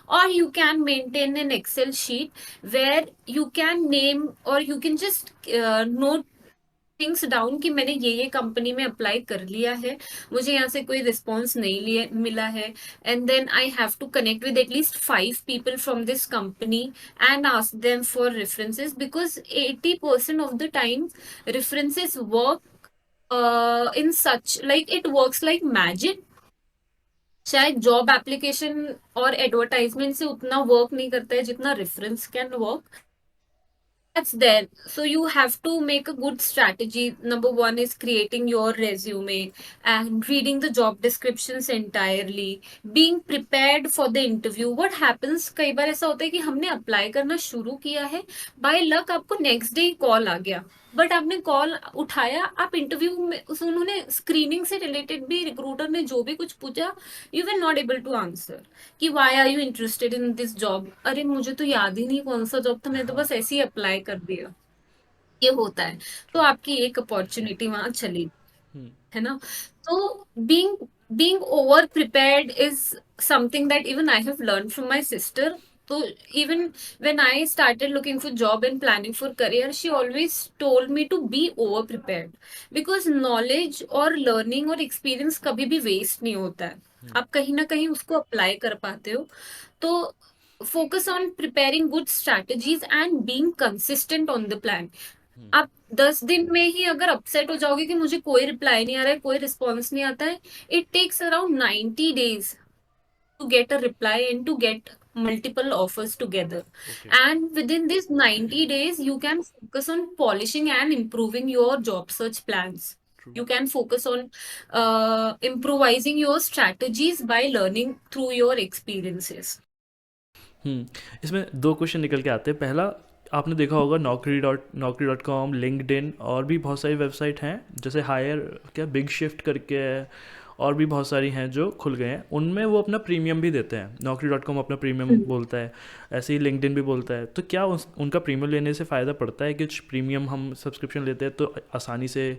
or you can maintain an Excel sheet where you can name or you can just note things down कि मैंने ये company में apply कर लिया है, मुझे यहाँ से कोई रिस्पॉन्स नहीं लिया मिला है, and then I have to connect with at least 5 people from this company and ask them for references, because 80% of the time references work in such, like it works like magic. शायद job application और advertisement से उतना work नहीं करता है जितना reference can work. That's there. So you have to make a good strategy. Number one is creating your resume and reading the job descriptions entirely, being prepared for the interview. What happens, कई बार ऐसा होता है कि हमने apply करना शुरू किया है, बाय लक आपको नेक्स्ट डे कॉल आ गया, बट आपने कॉल उठाया, आप इंटरव्यू में उन्होंने स्क्रीनिंग से रिलेटेड भी, रिक्रूटर ने जो भी कुछ पूछा, you were not able to answer कि why are you interested in this job. अरे मुझे तो याद ही नहीं कौन सा जॉब था, मैं तो हाँ. बस ऐसे ही अप्लाई कर दिया. ये होता है. तो ट्रू. आपकी एक अपॉर्चुनिटी वहां चली, हम्म. है ना. तो being over prepared is something that even I have learned from my sister. So even when I started looking for job and planning for career, she always told me to be over prepared, because knowledge और learning और experience कभी भी waste नहीं होता है. आप कहीं ना कहीं उसको अप्लाई कर पाते हो. तो focus on preparing good strategies and being consistent on the plan. आप 10 दिन में ही अगर अपसेट हो जाओगे कि मुझे कोई रिप्लाई नहीं आ रहा है, कोई रिस्पॉन्स नहीं आता है, it takes around 90 days to get a reply and to get multiple offers together. Okay. And within these 90 days, you can focus on polishing and improving your job search plans. True. You can focus on improvising your strategies by learning through your experiences. इसमें दो question निकल के आते हैं. पहला, आपने देखा होगा नौकरी.com, लिंक्डइन और भी बहुत सारी वेबसाइट हैं, जैसे हायर, क्या बिग शिफ्ट करके है, और भी बहुत सारी हैं जो खुल गए हैं. उनमें वो अपना प्रीमियम भी देते हैं. नौकरी.com अपना प्रीमियम बोलता है, ऐसे ही लिंक्डइन भी बोलता है. तो क्या उनका प्रीमियम लेने से फ़ायदा पड़ता है कि प्रीमियम हम सब्सक्रिप्शन लेते हैं तो आसानी से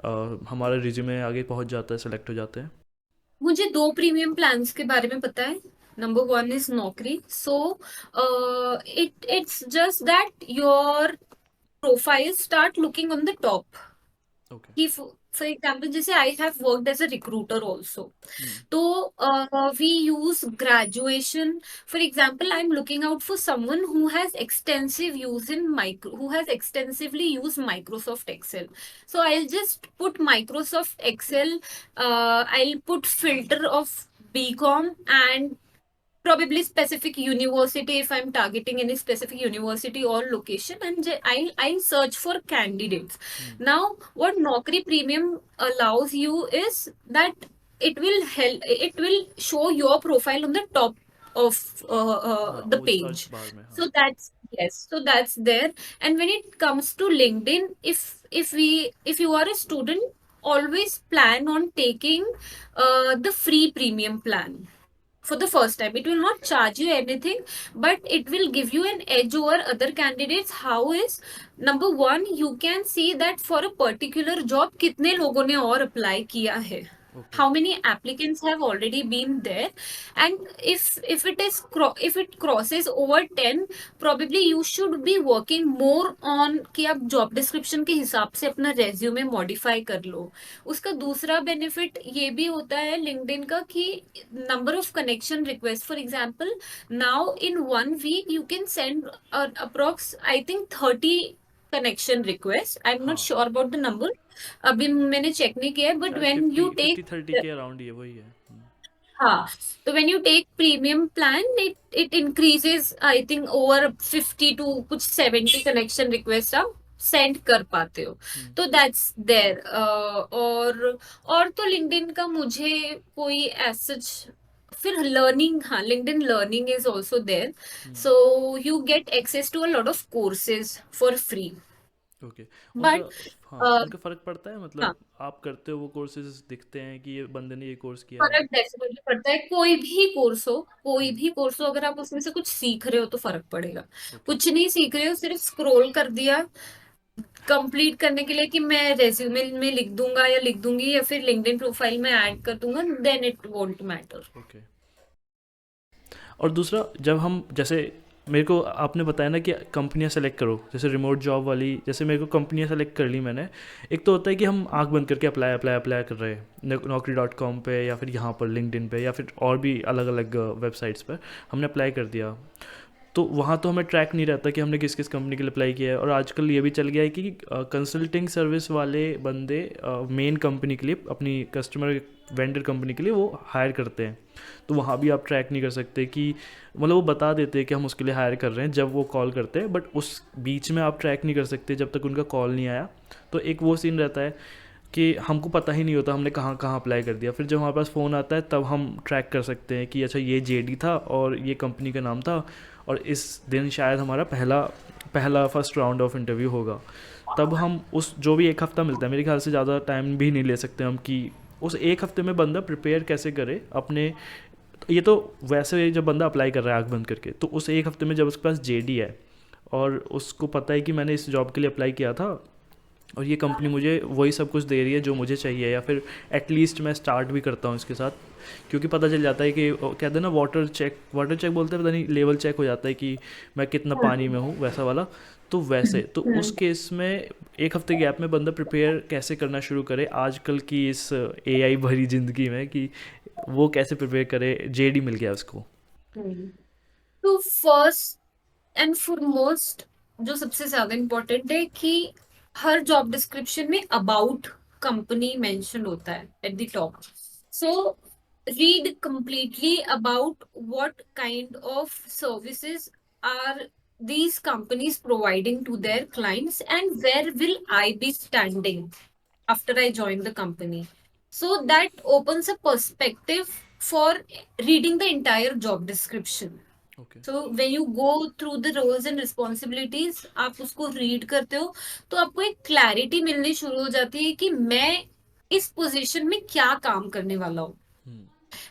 हमारा रिज्यूमे आगे पहुंच जाता है, सेलेक्ट हो जाते हैं? मुझे 2 प्रीमियम प्लान्स के बारे में पता है. Number one is Naukri. So it's just that your profile start looking on the top. Okay. कि फॉर एग्जाम्पल, जैसे I have worked as a recruiter also, तो we use graduation. For example, I am looking out for someone who has extensive use in micro, who has extensively use Microsoft Excel. So I'll just put Microsoft Excel. I'll put filter of BCom and probably specific university if I'm targeting any specific university or location, and I'll search for candidates. Now, what Naukri Premium allows you is that it will show your profile on the top of हाँ, the वो search page. बार में. हाँ. So that's, yes, so that's there. And when it comes to LinkedIn, if you are a student, always plan on taking the free premium plan for the first time. It will not charge you anything, but it will give you an edge over other candidates. How is, number one, you can see that for a particular job कितने लोगों ने और apply किया है. Okay. how many applicants have already been there, and if it is if it crosses over 10, probably you should be working more on कि आप job description के हिसाब से अपना रेज्यूमे मॉडिफाई कर लो. उसका दूसरा बेनिफिट ये भी होता है लिंक्डइन का कि number of connection request, for example now in 1 week you can send approx I think 30 connection request. I'm not हाँ, sure about the number, अभी मैंने चेक नहीं किया है, बट शायद when fifty you fifty take, thirty K around ही है, वही है। हाँ, तो when you take premium plan it increases I think over 50 to कुछ 70 कनेक्शन रिक्वेस्ट आप सेंड कर पाते हो. हम्म। तो दैट्स देयर. और तो लिंक्डइन का मुझे कोई एज सच, फिर लर्निंग, हाँ, LinkedIn learning is also there. Hmm. So you get access to a lot of courses for free. Okay. उनका, बट हाँ, उनका फ़र्क पड़ता है हाँ, मतलब आप करते हो वो कोर्सेज दिखते हैं कि ये बंदे ने ये कोर्स किया है। फर्क डेफिनेटली पड़ता है. कोई हम्म। भी कोर्स हो, अगर आप उसमें से कुछ सीख रहे हो तो फर्क पड़ेगा. ओके। कुछ नहीं सीख रहे हो, सिर्फ स्क्रॉल कर दिया कंप्लीट करने के लिए कि मैं रेज्यूमे में लिख दूंगा या लिख दूंगी या फिर लिंक्डइन प्रोफाइल में ऐड कर दूंगा, then it won't matter. Okay. और दूसरा, जब हम जैसे, मेरे को आपने बताया ना कि कंपनियां सेलेक्ट करो, जैसे रिमोट जॉब वाली, जैसे मेरे को कंपनियां सेलेक्ट कर ली मैंने। एक तो होता है कि हम आंख बंद करके अप्लाई अप्लाई अप्लाई कर रहे हैं Naukri.com पे या फिर यहाँ पर लिंक्डइन पे या फिर और भी अलग अलग वेबसाइट्स पर हमने अप्लाई कर दिया। तो वहाँ तो हमें ट्रैक नहीं रहता कि हमने किस किस कंपनी के लिए अप्लाई किया है। और आजकल ये भी चल गया है कि कंसल्टिंग सर्विस वाले बंदे मेन कंपनी के लिए, अपनी कस्टमर वेंडर कंपनी के लिए वो हायर करते हैं। तो वहाँ भी आप ट्रैक नहीं कर सकते कि, मतलब वो बता देते हैं कि हम उसके लिए हायर कर रहे हैं जब वो कॉल करते हैं, बट उस बीच में आप ट्रैक नहीं कर सकते जब तक उनका कॉल नहीं आया। तो एक वो सीन रहता है कि हमको पता ही नहीं होता हमने कहाँ कहाँ अप्लाई कर दिया। फिर जब हमारे पास फ़ोन आता है तब हम ट्रैक कर सकते हैं कि अच्छा ये जेडी था और ये कंपनी का नाम था और इस दिन शायद हमारा पहला पहला फर्स्ट राउंड ऑफ इंटरव्यू होगा। तब हम उस जो भी एक हफ़्ता मिलता है, मेरे ख्याल से ज़्यादा टाइम भी नहीं ले सकते हम कि उस एक हफ़्ते में बंदा प्रिपेयर कैसे करे अपने। ये तो वैसे जब बंदा अप्लाई कर रहा है आँख बंद करके, तो उस एक हफ़्ते में जब उसके पास जेडी है और उसको पता है कि मैंने इस जॉब के लिए अप्लाई किया था और ये कंपनी मुझे वही सब कुछ दे रही है जो मुझे चाहिए, या फिर एटलीस्ट मैं स्टार्ट भी करता हूँ इसके साथ, क्योंकि पता चल जाता है कि कहते हैं ना वाटर चेक बोलते हैं, पता नहीं, लेवल चेक हो जाता है कि मैं कितना पानी में हूँ, वैसा वाला। तो वैसे तो उस केस में एक हफ्ते गैप में बंदा प्रिपेयर कैसे करना शुरू करे आजकल की इस एआई भरी ज़िंदगी में, कि वो कैसे प्रिपेयर करे, जेडी मिल गया उसको। तो फर्स्ट एंड फॉरमोस्ट, जो सबसे ज्यादा इम्पोर्टेंट है कि हर जॉब डिस्क्रिप्शन में अबाउट कंपनी मेंशन होता है at the top. So read completely about what kind of services are these companies providing to their clients and where will I be standing after I join the company. So that opens a perspective for reading the entire job description. Okay. So when you go through the roles and responsibilities, आप उसको read करते हो तो आपको एक clarity मिलनी शुरू हो जाती है कि मैं इस पोजीशन में क्या काम करने वाला हूँ. Hmm.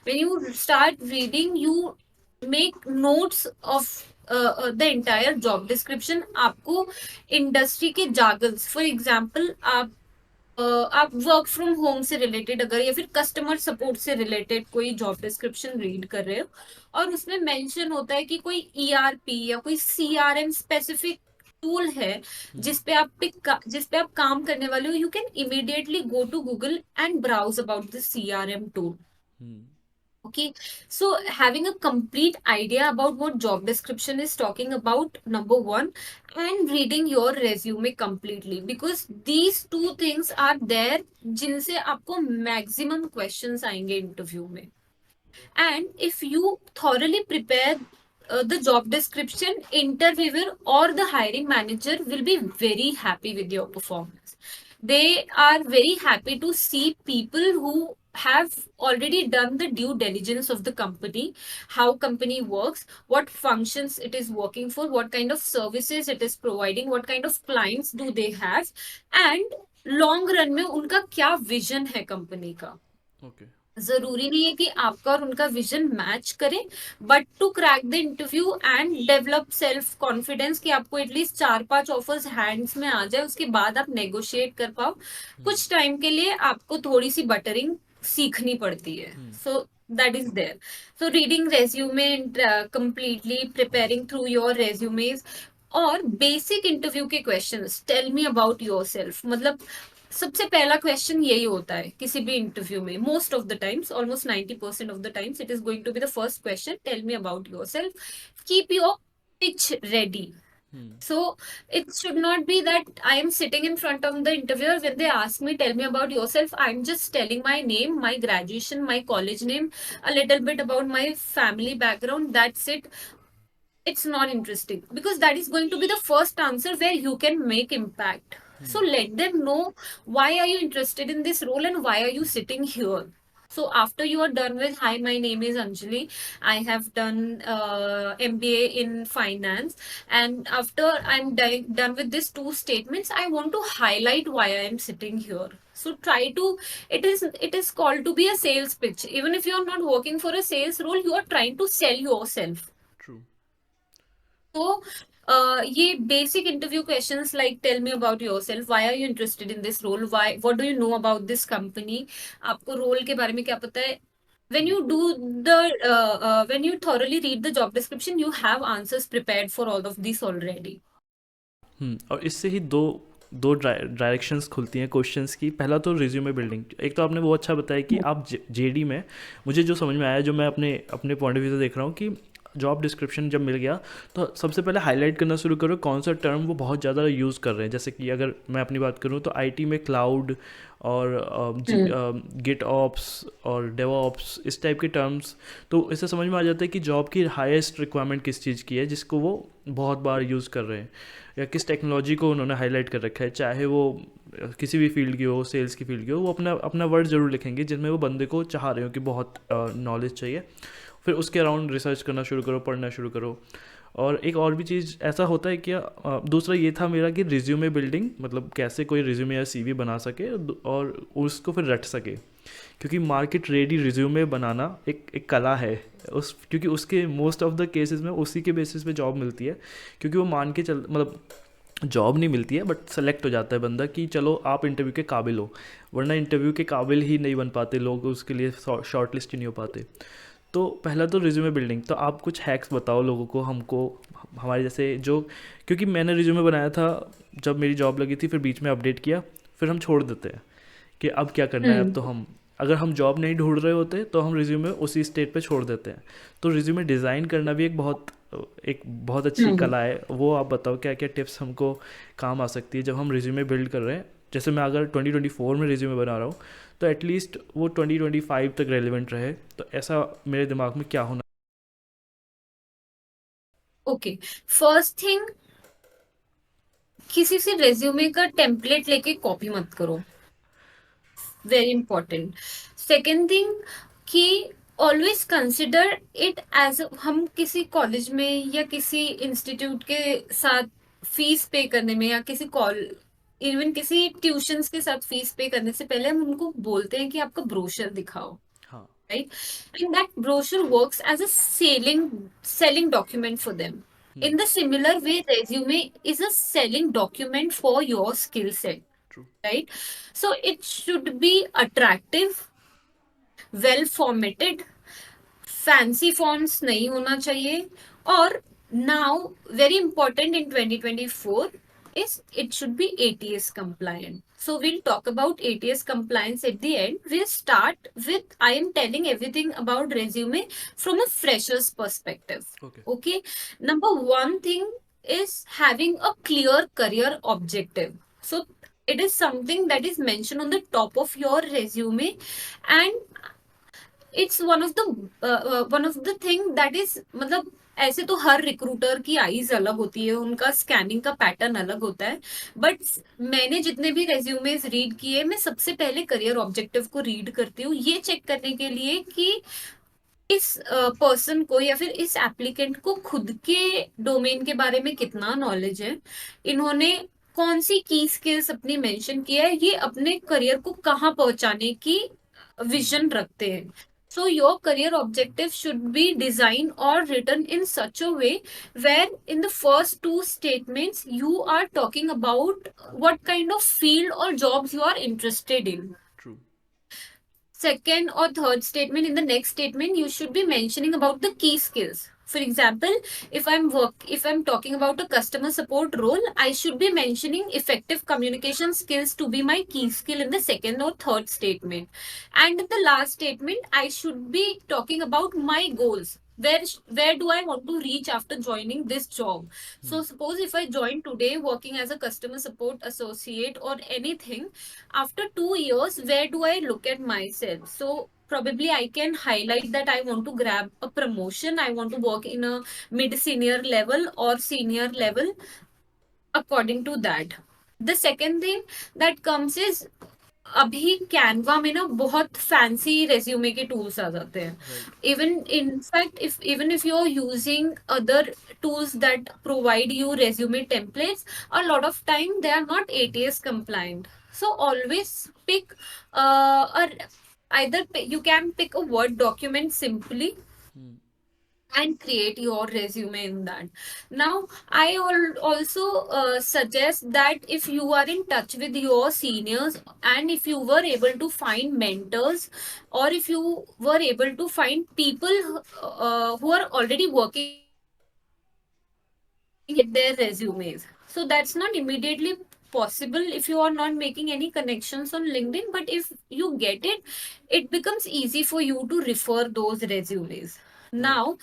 When you start reading, you make notes of the entire job description. आपको इंडस्ट्री के जागल्स, फॉर एग्जाम्पल आप वर्क फ्रॉम होम से रिलेटेड अगर या फिर कस्टमर सपोर्ट से रिलेटेड कोई जॉब डिस्क्रिप्शन रीड कर रहे हो और उसमें मेंशन होता है कि कोई ईआरपी या कोई सीआरएम स्पेसिफिक टूल है हम्म। जिस पे आप काम करने वाले हो, you can immediately go to Google and browse about the CRM tool. Hmm. Okay, so having a complete idea about what job description is talking about, number one, and reading your resume completely, because these two things are there जिनसे आपको maximum questions आएंगे interview में. And if you thoroughly prepare the job description, interviewer or the hiring manager will be very happy with your performance. They are very happy to see people who have already done the due diligence of the company, how company works, what functions it is working for, what kind of services it is providing, what kind of clients do they have, and long run में उनका क्या vision है company का. Okay. जरूरी नहीं है कि आपका और उनका विजन मैच करे, but to crack the interview and develop self confidence कि आपको एटलीस्ट 4-5 ऑफर्स हैंड्स में आ जाए, उसके बाद आप नेगोशिएट कर पाओ. हम्म। कुछ टाइम के लिए आपको थोड़ी सी बटरिंग सीखनी पड़ती है. So that is there. So reading resume, completely preparing through your resumes, और बेसिक इंटरव्यू के questions. Tell me about yourself, मतलब सबसे पहला क्वेश्चन यही होता है किसी भी इंटरव्यू में. Most of the times, almost 90% of the times, it is going to be the first question. Tell me about yourself. Keep your pitch ready. So it should not be that I am sitting in front of the interviewer when they ask me, tell me about yourself. I'm just telling my name, my graduation, my college name, a little bit about my family background. That's it. It's not interesting because that is going to be the first answer where you can make impact. So let them know why are you interested in this role and why are you sitting here. So after you are done with, hi, my name is Anjali. I have done MBA in finance, and after I'm done with these two statements, I want to highlight why I am sitting here. So try to, it is called to be a sales pitch. Even if you are not working for a sales role, you are trying to sell yourself. True. तो ये basic interview questions like tell me about yourself, why are you interested in this role, why, what do you know about this company, आपको role के बारे में क्या पता है. when you do when you thoroughly read the job description, you have answers prepared for all of this already. और इससे ही दो दो डायरेक्शंस खुलती हैं क्वेश्चंस की. पहला तो रिज्यूमे बिल्डिंग. एक तो आपने वो अच्छा बताया कि आप जेडी में, मुझे जो समझ में आया, जो मैं अपने अपने पॉइंट ऑफ व्यू से देख रहा हूँ, कि जॉब डिस्क्रिप्शन जब मिल गया तो सबसे पहले हाईलाइट करना शुरू करो कौन सा टर्म वो बहुत ज़्यादा यूज़ कर रहे हैं. जैसे कि अगर मैं अपनी बात करूँ तो आईटी में क्लाउड और गिट ऑप्स और डेवऑप्स, इस टाइप के टर्म्स. तो इससे समझ में आ जाता है कि जॉब की हाईएस्ट रिक्वायरमेंट किस चीज़ की है जिसको वो बहुत बार यूज़ कर रहे हैं, या किस टेक्नोलॉजी को उन्होंने हाईलाइट कर रखा है. चाहे वो किसी भी फील्ड की हो, सेल्स की फील्ड की हो, वो अपना अपना वर्ड ज़रूर लिखेंगे जिसमें वो बंदे को चाह रहे हो कि बहुत नॉलेज चाहिए. फिर उसके अराउंड रिसर्च करना शुरू करो, पढ़ना शुरू करो. और एक और भी चीज़ ऐसा होता है कि दूसरा ये था मेरा कि रिज्यूमे बिल्डिंग, मतलब कैसे कोई रिज्यूमे या सीवी बना सके और उसको फिर रट सके. क्योंकि मार्केट रेडी रिज्यूमे बनाना एक कला है. क्योंकि उसके मोस्ट ऑफ द केसेस में उसी के बेसिस पे जॉब मिलती है. क्योंकि वो मान के चल, मतलब जॉब नहीं मिलती है बट सेलेक्ट हो जाता है बंदा कि चलो आप इंटरव्यू के काबिल हो. वरना इंटरव्यू के काबिल ही नहीं बन पाते लोग, उसके लिए शॉर्ट लिस्ट ही नहीं हो पाते. तो पहला तो रिज्यूमे बिल्डिंग. तो आप कुछ हैक्स बताओ लोगों को, हमको, हमारे जैसे जो, क्योंकि मैंने रिज्यूमे बनाया था जब मेरी जॉब लगी थी, फिर बीच में अपडेट किया, फिर हम छोड़ देते हैं कि अब क्या करना है. अब तो हम, अगर हम जॉब नहीं ढूंढ रहे होते तो हम रिज्यूमे उसी स्टेट पे छोड़ देते हैं. तो रिज्यूमे डिज़ाइन करना भी एक बहुत अच्छी कला है. वो आप बताओ क्या क्या टिप्स हमको काम आ सकती है जब हम रिज्यूमे बिल्ड कर रहे हैं. जैसे मैं अगर 2024 में रिज्यूमे बना रहा हूँ तो एटलीस्ट वो 2025 तक रेलिवेंट रहे. तो ऐसा मेरे दिमाग में क्या होना. ओके, फर्स्ट थिंग, किसी से रेज्यूमे का टेम्पलेट लेके कॉपी मत करो. Very important. सेकेंड थिंग कि ऑलवेज कंसिडर इट एज, हम किसी कॉलेज में या किसी इंस्टीट्यूट के साथ फीस पे करने में, या किसी कॉल, इवन किसी ट्यूशंस के साथ फीस पे करने से पहले हम उनको बोलते हैं कि आपका ब्रोशर दिखाओ. हाँ. Right? And that brochure works as a selling document for them. In the similar way, resume is a selling document for your skill set. True. Right? So it should be attractive, well formatted, fancy fonts नहीं होना चाहिए. और now very important in 2024 is it should be ATS compliant. So we'll talk about ATS compliance at the end. We'll start with, I am telling everything about resume from a fresher's perspective. Okay. Okay. Number one thing is having a clear career objective. So it is something that is mentioned on the top of your resume, and it's one of the thing that is, मतलब ऐसे तो हर recruiter की eyes अलग होती है, उनका scanning का पैटर्न अलग होता है. बट मैंने जितने भी रेज्यूमेज रीड किए, मैं सबसे पहले करियर ऑब्जेक्टिव को रीड करती हूँ, ये चेक करने के लिए कि इस पर्सन को या फिर इस एप्लीकेंट को खुद के डोमेन के बारे में कितना नॉलेज है, इन्होंने कौन सी की स्किल्स अपनी मेंशन किया है, ये अपने करियर को कहाँ पहुंचाने की विजन रखते हैं. So your career objective should be designed or written in such a way where in the first two statements you are talking about what kind of field or jobs you are interested in. True. second or third statement, in the next statement you should be mentioning about the key skills. For example, if I'm talking about a customer support role, I should be mentioning effective communication skills to be my key skill in the second or third statement. And in the last statement, I should be talking about my goals. Where do I want to reach after joining this job? Hmm. So suppose if I join today working as a customer support associate or anything, after 2 years, where do I look at myself? So probably I can highlight that I want to grab a promotion, I want to work in a mid senior level or senior level, according to that. The second thing that comes is, अभी Canva में ना बहुत fancy resume के tools आ जाते हैं. Right. Even in fact if you are using other tools that provide you resume templates, a lot of time they are not ATS compliant. So always pick a either you can pick a Word document simply Hmm. and create your resume in that. Now, I also suggest that if you are in touch with your seniors and if you were able to find mentors, or if you were able to find people who are already working at their resumes. So that's not immediately possible if you are not making any connections on LinkedIn, but if you get it, it becomes easy for you to refer those resumes. Right. Now,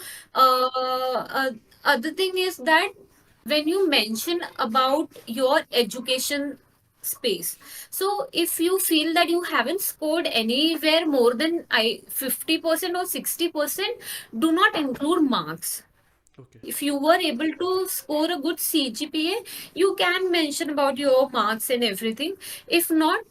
other thing is that when you mention about your education space, so if you feel that you haven't scored anywhere more than 50% or 60%, do not include marks. Okay. If you were able to score a good CGPA, you can mention about your marks and everything. If not,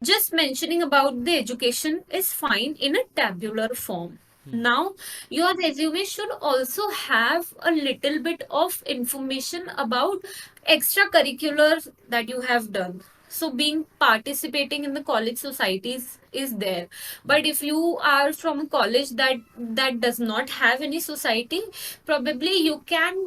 just mentioning about the education is fine in a tabular form. Hmm. Now, your resume should also have a little bit of information about extracurriculars that you have done. So, being participating in the college societies is there. Hmm. But if you are from a college that does not have any society, probably you can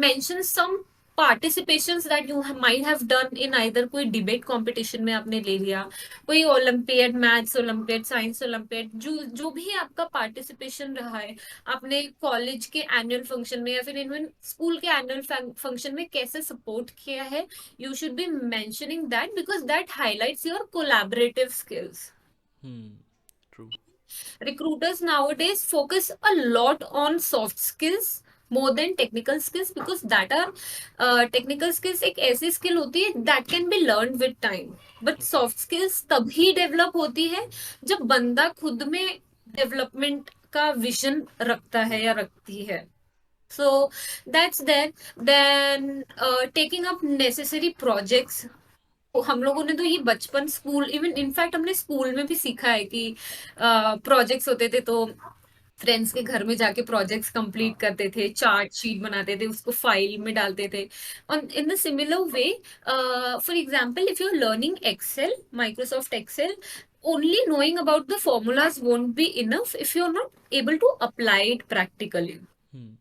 mention some participations that you might have done in either कोई debate competition में आपने ले लिया, कोई Olympiad, maths Olympiad, science Olympiad, जो भी आपका participation रहा है, आपने कॉलेज के एनुअल फंक्शन में या फिर इवन स्कूल के एनुअल फंक्शन में कैसे सपोर्ट किया है, you should be mentioning that because that highlights your collaborative skills. Hmm. True. Recruiters nowadays focus a lot on soft skills more than technical skills, because that are technical skills एक ऐसी skill होती है that can be learned with time, but Okay. soft skills तभी develop होती है जब बंदा खुद में development का vision रखता है या रखती है. So that's there. Then taking up necessary projects. तो हम लोगों ने तो ये बचपन, स्कूल, इवन इनफैक्ट हमने स्कूल में भी सीखा है कि प्रोजेक्ट्स होते थे तो फ्रेंड्स के घर में जाके प्रोजेक्ट्स कंप्लीट हाँ. करते थे, चार्ट शीट बनाते थे, उसको फाइल में डालते थे. और in the similar way, for example, if you are learning Excel, Microsoft Excel, only knowing about the formulas won't be enough if you're not able to apply it practically. Hmm.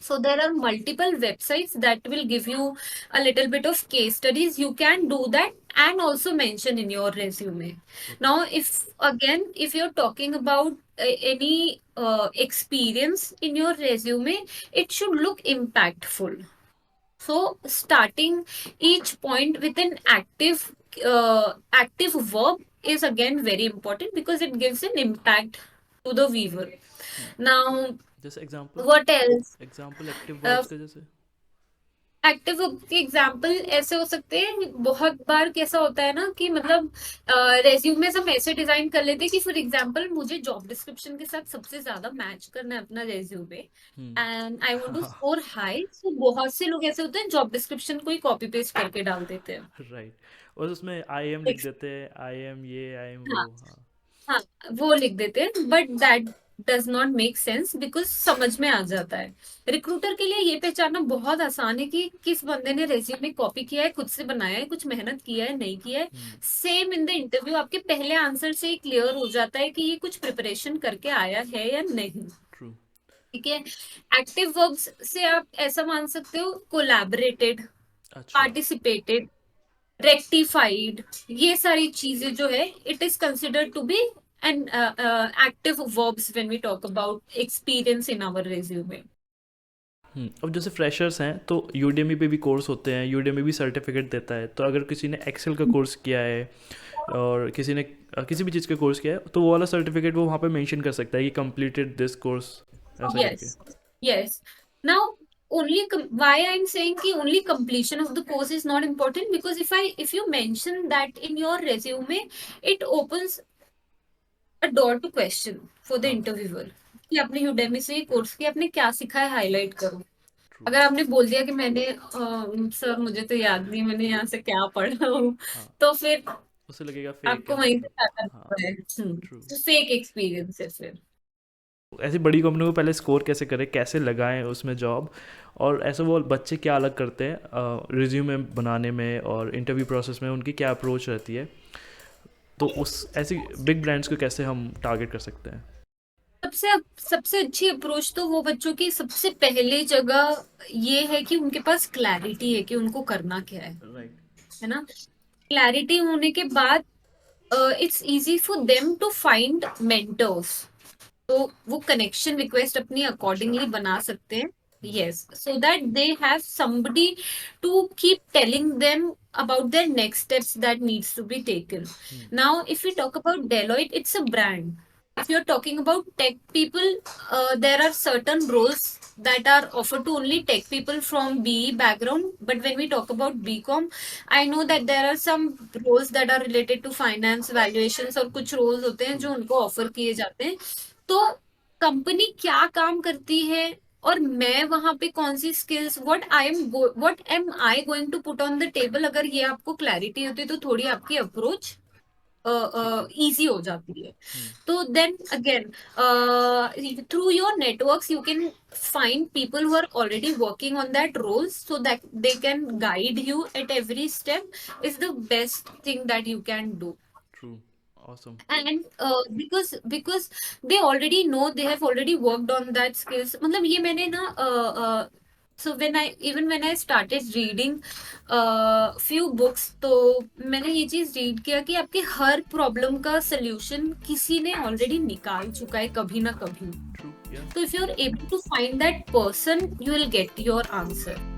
So there are multiple websites that will give you a little bit of case studies. You can do that and also mention in your resume. Okay. Now, if you're talking about any experience in your resume, it should look impactful. So starting each point with an active verb is again very important because it gives an impact to the viewer. Hmm. Now, जैसे example, what else? Example active Uh, verbs के जैसे. Active के example ऐसे हो सकते हैं. बहुत बार कैसा होता है ना कि मतलब रेज्यूमे हम ऐसे डिजाइन कर लेते हैं कि फॉर एग्जाम्पल मुझे जॉब डिस्क्रिप्शन के साथ सबसे ज्यादा मैच करना है अपना resume, Hmm. And I want to हाँ. Score high. सो बहुत से लोग ऐसे होते हैं जॉब डिस्क्रिप्शन को ही कॉपी पेस्ट करके डाल देते हैं. राइट. और उसमें आई एम लिख देते हैं, आई एम ये, आई एम वो. हाँ, हाँ. हाँ, वो लिख देते हैं, but that does not make sense because समझ में आ जाता है. रिक्रूटर के लिए ये पहचानना बहुत आसान है कि किस बंदे ने रेज्यूमे कॉपी किया है, खुद से बनाया है, कुछ मेहनत किया है, नहीं किया है. Hmm. Same in the interview आपके पहले आंसर से ही क्लियर हो जाता है कि ये कुछ प्रिपरेशन करके आया है या नहीं. True. ठीक है. एक्टिव वर्ब्स से आप ऐसा मान सकते हो, कोलैबोरेटेड, अच्छा. पार्टिसिपेटेड, रेक्टिफाइड, ये सारी चीजें जो है it is considered to be and active verbs when we talk about experience in our resume. अब जैसे फ्रेशर्स हैं तो यूडेमी पे भी कोर्स होते हैं, यूडेमी भी सर्टिफिकेट देता है, तो अगर किसी ने एक्सेल का कोर्स किया है और किसी ने किसी भी चीज़ का कोर्स किया है तो वो वाला सर्टिफिकेट वो वहाँ पे मेंशन कर सकता है कि कंप्लीटेड दिस कोर्स, ऐसा करके। Yes, yes. Now, why I'm saying कि only completion of the course is not important, because if you mention that in your resume, it opens a door to question for the हाँ, interviewer कि आपने Udemy से ये course किया, आपने क्या सीखा है, हाईलाइट करो। ट्रू। अगर आपने बोल दिया कि मैंने सर मुझे तो याद नहीं मैंने यहाँ से क्या पढ़ा हूँ, हाँ, तो फिर उसे लगेगा फेक आपको है वहीं से मतलब। क्या हाँ, करना है। ट्रू। तो फेक एक्सपीरियंस है फिर। ऐसी बड़ी कंपनी को पहले स्कोर कैसे करें, कैसे लगाएं उसमें जॉब, और ऐसे वो बच्चे क्या अलग करते हैं रिज्यूमे बनाने में और इंटरव्यू प्रोसेस में, उनकी क्या अप्रोच रहती है, तो उस ऐसी बिग ब्रांड्स को कैसे हम टारगेट कर सकते हैं। सबसे सबसे अच्छी अप्रोच तो वो बच्चों की सबसे पहले जगह ये है कि उनके पास क्लैरिटी है कि उनको करना क्या राइट। है ना। क्लैरिटी होने के बाद it's easy for them to find mentors. तो वो कनेक्शन रिक्वेस्ट अपनी अच्छा। अकॉर्डिंगली बना सकते हैं। हम्म, yes, so that they have somebody to keep telling them about their next steps that needs to be taken. Hmm, Now if we talk about Deloitte, it's a brand. If you're talking about tech people, there are certain roles that are offered to only tech people from BE background, but when we talk about BCom, I know that there are some roles that are related to finance valuations, और कुछ roles होते हैं true. जो उनको offer किए जाते हैं। तो कंपनी क्या काम करती है और मैं वहां पे कौन सी skills, what am I going to put on the table, अगर ये आपको क्लैरिटी होती है तो थोड़ी आपकी अप्रोच ठीक है। इजी हो जाती है। हम्म, तो then again, through your networks you can find people who are already working on that role so that they can guide you at every step, is the best thing that you can do. True. Awesome. And because they already know, they have already worked on that skills, मतलब ये मैंने ना so when I started reading few books, तो मैंने ये चीज read किया कि आपके हर प्रॉब्लम का सोल्यूशन किसी ने ऑलरेडी निकाल चुका है कभी ना कभी। ट्रू। या। तो if you are able to find that person, you will get your answer.